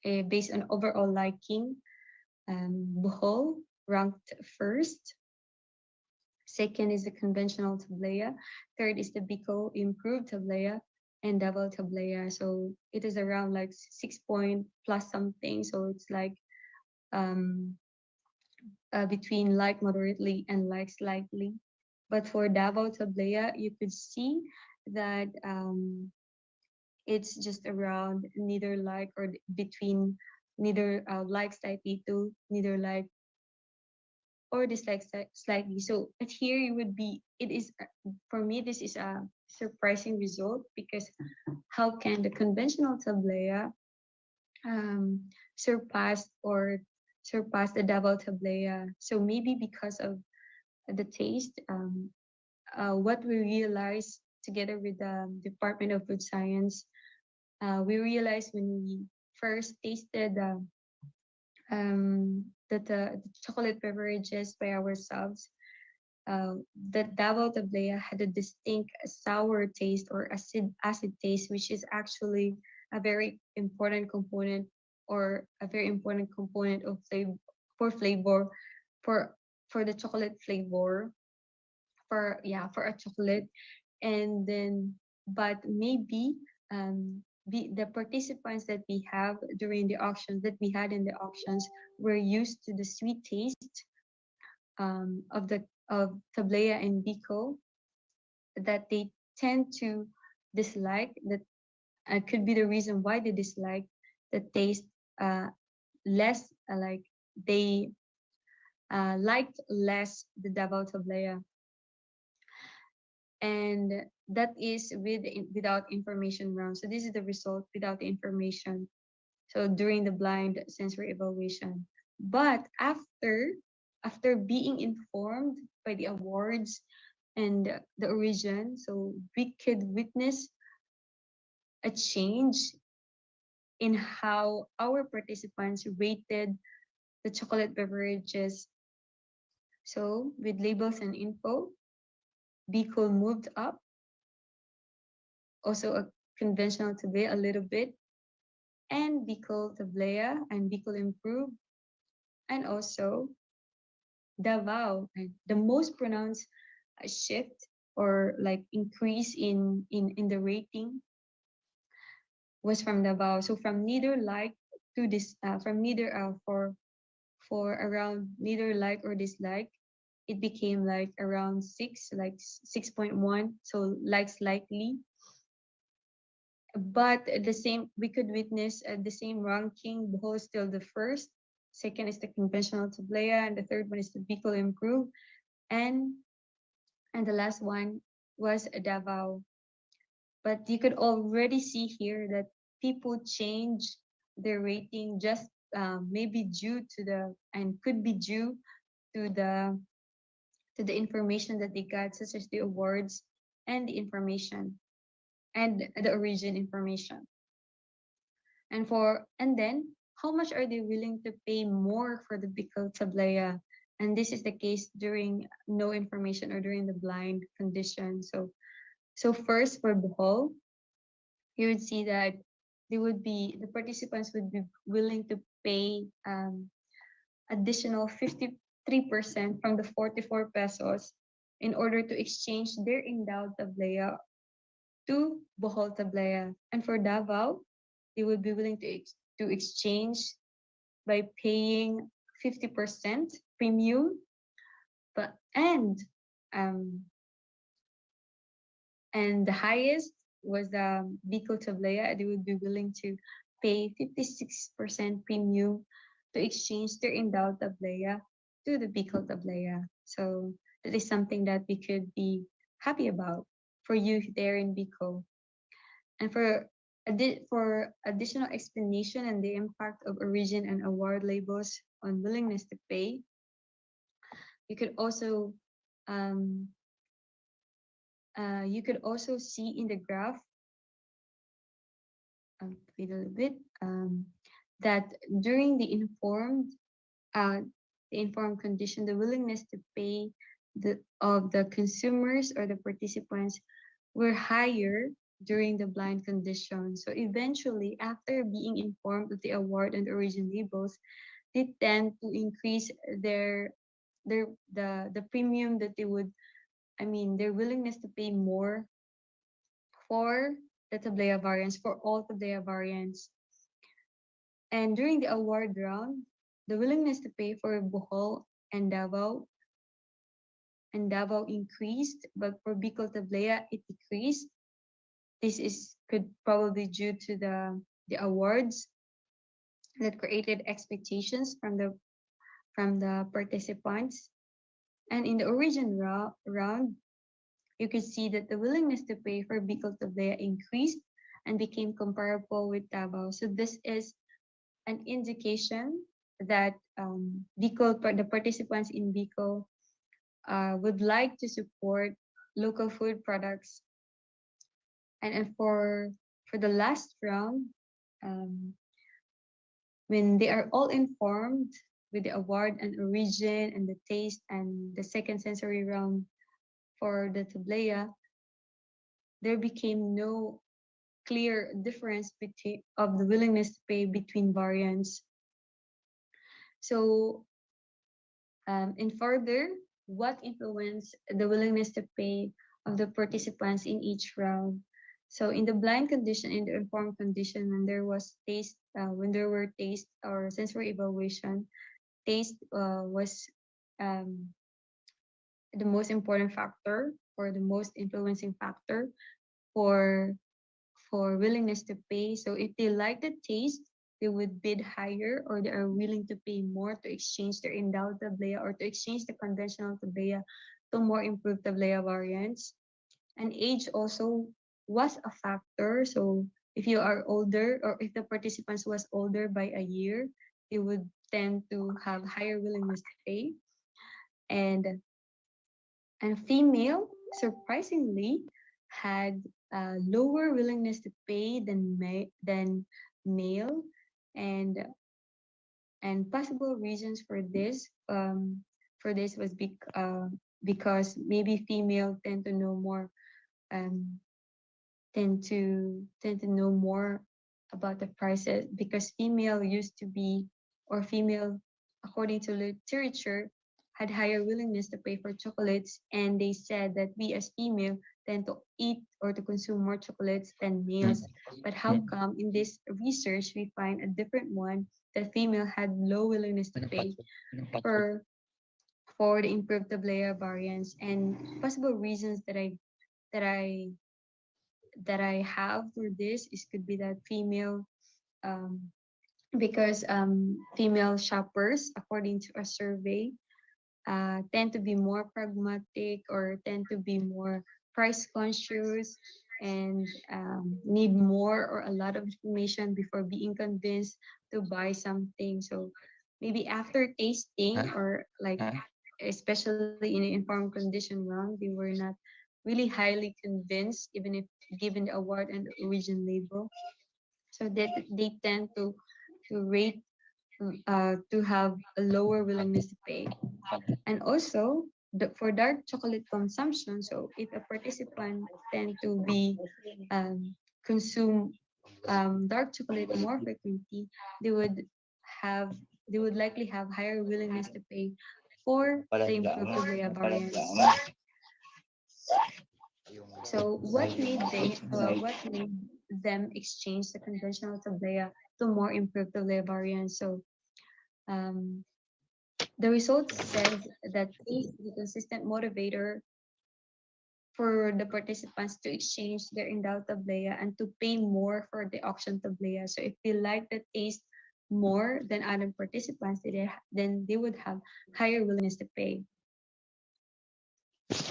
based on overall liking, Bohol ranked first. Second is the conventional tablea. Third is the Bicol improved tablea and double tablea. So it is around like 6 point plus something. So it's like um, between like moderately and like slightly. But for Davao tablea, you could see that it's just around neither like or between neither like slightly to neither like or dislike slightly. So at here you would be, it is, for me, this is a surprising result because how can the conventional tablea um, surpass or surpass the double tablea? So maybe because of the taste, what we realized together with the Department of Food Science, we realized when we first tasted the chocolate beverages by ourselves, that double tablea had a distinct sour taste or acid taste, which is actually a very important component or a very important component of flavor for for the chocolate flavor for for a chocolate. And then but maybe the participants that we have during the auctions that we had in the auctions were used to the sweet taste of tablea and biko, that they tend to dislike that, could be the reason why they dislike the taste uh, less, like they liked less the Davao tablea. And that is without information round. So this is the result without the information. So during the blind sensory evaluation. But after being informed by the awards and the origin, so we could witness a change in how our participants rated the chocolate beverages. So with labels and info, Bicol moved up, also a conventional tablea a little bit, and Bicol tablea and Bicol improved, and also Davao. And the most pronounced shift or like increase in the rating was from Davao. So from neither like to this, from neither for around neither like or dislike, it became like around 6, like 6.1. So like slightly, but the same, we could witness the same ranking. Bohol is still the first. Second is the conventional tablea, and the third one is the Bicol improve, and the last one was Davao. But you could already see here that people change their rating just maybe due to the, and could be due to the information that they got, such as the awards and the information and the origin information. And then how much are they willing to pay more for the Bicol tablea? And this is the case during no information or during the blind condition. So first for Bohol, you would see that the participants would be willing to pay additional 53% from the 44 pesos in order to exchange their endowed tablea to Bohol tablea. And for Davao, they would be willing to exchange by paying 50% premium, but um and the highest was the Bicol tablea. They would be willing to pay 56% premium to exchange their endowed tablea to the Bicol tablea. So that is something that we could be happy about for you there in Bicol. And for additional explanation and the impact of origin and award labels on willingness to pay, you could also um, see in the graph, wait a little bit, that during uh, the informed condition, the willingness to pay of the consumers or the participants were higher during the blind condition. So eventually, after being informed of the award and origin labels, they tend to increase their the premium that they would, I mean, their willingness to pay more for the tablea variants, for all tablea variants. And during the award round, the willingness to pay for Bohol and Davao increased, but for Bicol Tablea it decreased. This is could probably due to the awards that created expectations from the participants. And in the origin round, you could see that the willingness to pay for Bicol Tablea increased and became comparable with Davao. So this is an indication that the participants in Bicol would like to support local food products. And for the last round, um, when they are all informed with the award and origin and the taste and the second sensory round for the tablea, there became no clear difference between of the willingness to pay between variants. So, and further, what influenced the willingness to pay of the participants in each round? So, in the blind condition, in the informed condition, when there was taste, when there were taste or sensory evaluation, taste was um, the most important factor or the most influencing factor for willingness to pay. So if they like the taste, they would bid higher or they are willing to pay more to exchange their endowed tablea or to exchange the conventional tablea to more improved tablea variants. And age also was a factor. So if you are older or if the participants was older by a year, they would tend to have higher willingness to pay. And female, surprisingly, had a lower willingness to pay than male, and possible reasons for this was because maybe female tend to know more um, tend to know more about the prices because female used to be or female according to literature had higher willingness to pay for chocolates, and they said that we as female tend to eat or to consume more chocolates than males. But how come in this research we find a different one that female had low willingness to pay for the improved tablea variants? And possible reasons that I that I have for this is could be that female um, because female shoppers, according to a survey, tend to be more pragmatic or tend to be more price conscious and need more or a lot of information before being convinced to buy something. So maybe after tasting or like especially in an informed condition round, they were not really highly convinced even if given the award and origin label. So that they tend to rate to have a lower willingness to pay. And also for dark chocolate consumption, so if a participant tend to be consume dark chocolate more frequently, they would have they would likely have higher willingness to pay for the improved tablea variants. So what made them exchange the conventional tablea to more improved tablea variants? So um, the results says that taste is a consistent motivator for the participants to exchange their endowed tablea and to pay more for the auction tablea. So if they like the taste more than other participants, then they would have higher willingness to pay.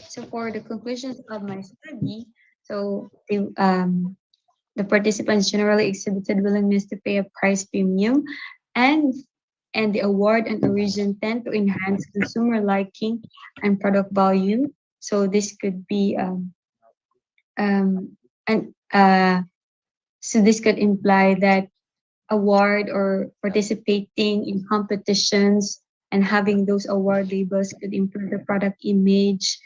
So for the conclusions of my study, so the participants generally exhibited willingness to pay a price premium, and the award and origin tend to enhance consumer liking and product value. So this could be and so this could imply that award or participating in competitions and having those award labels could improve the product image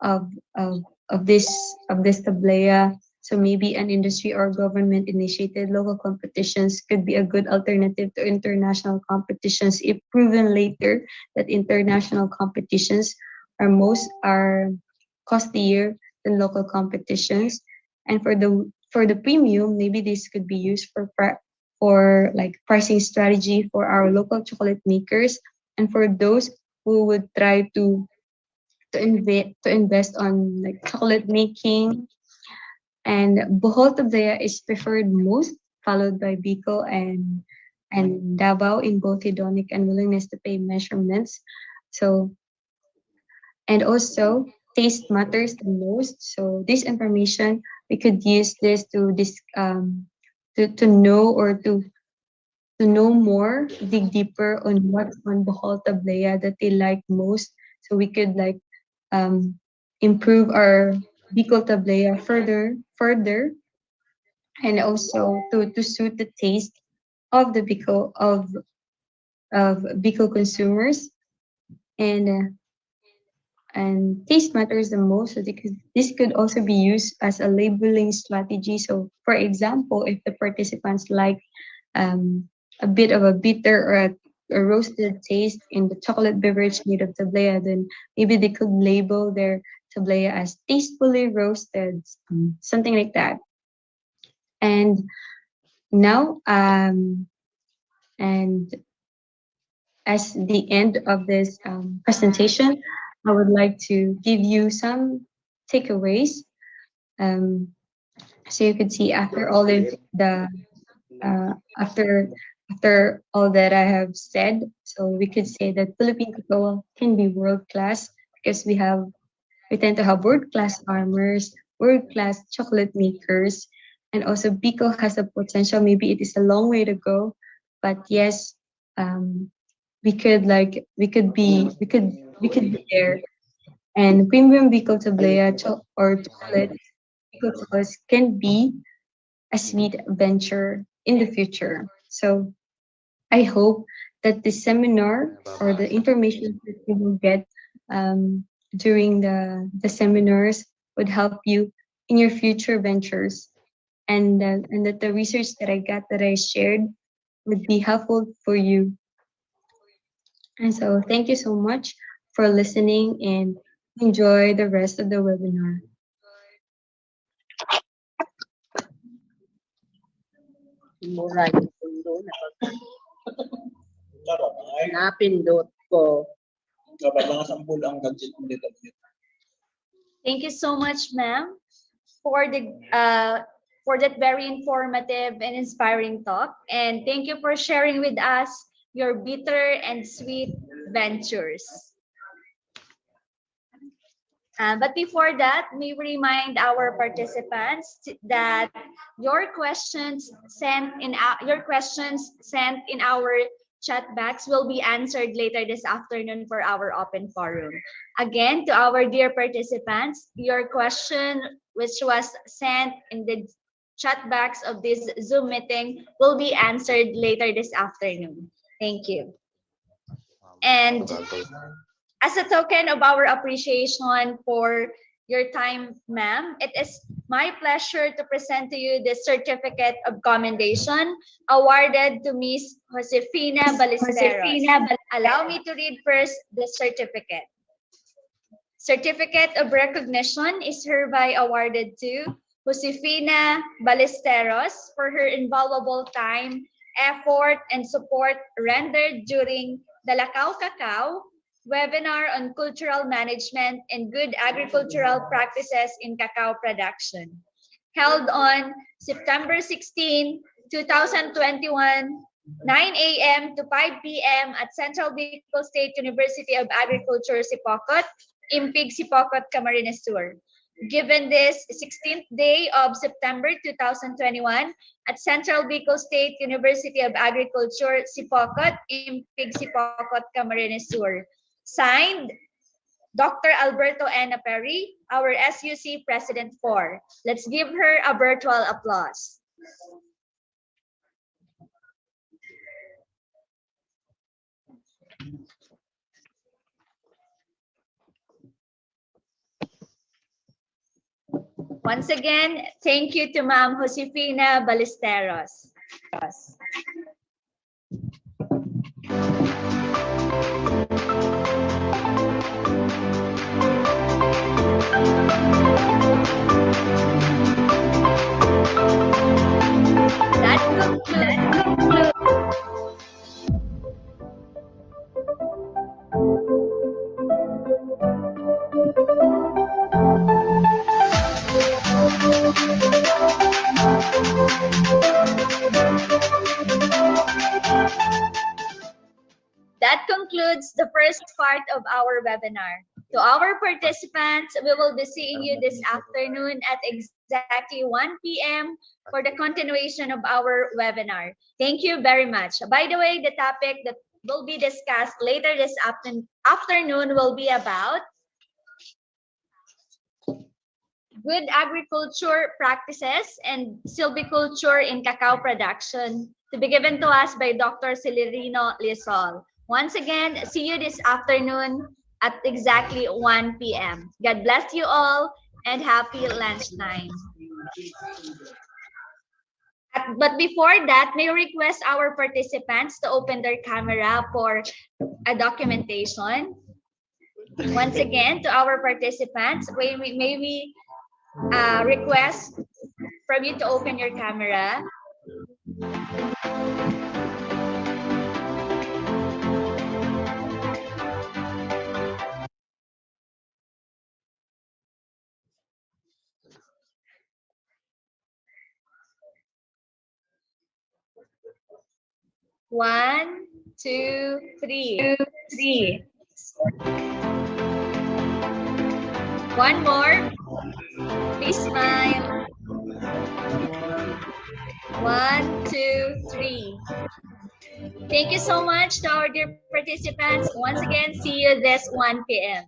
of of this tablea. So maybe an industry or government initiated local competitions could be a good alternative to international competitions if proven later that international competitions are costlier than local competitions. And for the premium, maybe this could be used for like pricing strategy for our local chocolate makers and for those who would try to invest on like chocolate making. And Bohol Tablea is preferred most, followed by Bicol and Davao in both hedonic and willingness to pay measurements. So and also taste matters the most. So this information we could use this to know or to know more, dig deeper on what's on Bohol Tablea that they like most. So we could like um, improve our Bicol Tablea further, and also to suit the taste of the Bicol consumers. And and taste matters the most. So this could also be used as a labeling strategy. So for example, if the participants like um, a bit of a bitter or a roasted taste in the chocolate beverage made of tablea, then maybe they could label their tablea as tastefully roasted, something like that. And now, and as the end of this presentation, I would like to give you some takeaways. Um, so you could see after all of the uh, after after all that I have said, so we could say that Philippine cocoa can be world class because we tend to have world class farmers, world class chocolate makers, and also Bicol has a potential. Maybe it is a long way to go, but yes, um, we could be there. And premium Bicol Tablea or chocolate Bicol chocolates can be a sweet venture in the future. So I hope that the seminar or the information that you will get during the seminars would help you in your future ventures, and that the research that I shared would be helpful for you. And so thank you so much for listening and enjoy the rest of the webinar. Mura yung pundo napindot ko. Thank you so much, ma'am, for that very informative and inspiring talk. And thank you for sharing with us your bitter and sweet ventures. But before that, we remind our participants that your questions sent in our chat box will be answered later this afternoon for our open forum. Again, to our dear participants, your question which was sent in the chat box of this Zoom meeting will be answered later this afternoon. Thank you. And as a token of our appreciation for your time, ma'am, it is my pleasure to present to you the certificate of commendation awarded to Miss Josefina Ballesteros. Allow me to read first the certificate. Certificate of recognition is hereby awarded to Josefina Ballesteros for her invaluable time, effort, and support rendered during the Lakaw Cacao webinar on cultural management and good agricultural practices in cacao production, held on September 16, 2021, 9 a.m. to 5 p.m. at Central Bicol State University of Agriculture, Sipocot, Impig, Sipocot, Camarines Sur. Given this 16th day of September 2021 at Central Bicol State University of Agriculture, Sipocot, Impig, Sipocot, Camarines Sur. Signed, Dr. Alberto N. Perry, our SUC President 4. Let's give her a virtual applause. Once again, thank you to Ma'am Josefina Ballesteros. That concludes. That concludes the first part of our webinar. To our participants, we will be seeing you this afternoon at exactly 1 p.m. for the continuation of our webinar. Thank you very much. By the way, the topic that will be discussed later this afternoon will be about good agriculture practices and silviculture in cacao production, to be given to us by Dr. Celerino Lisol. Once again, see you this afternoon at exactly 1 p.m. God bless you all and happy lunchtime. But before that, may I request our participants to open their camera for a documentation. Once again, to our participants, may we request from you to open your camera. One, two, three. One more. Please smile. One, two, three. Thank you so much to our dear participants. Once again, see you this 1 p.m.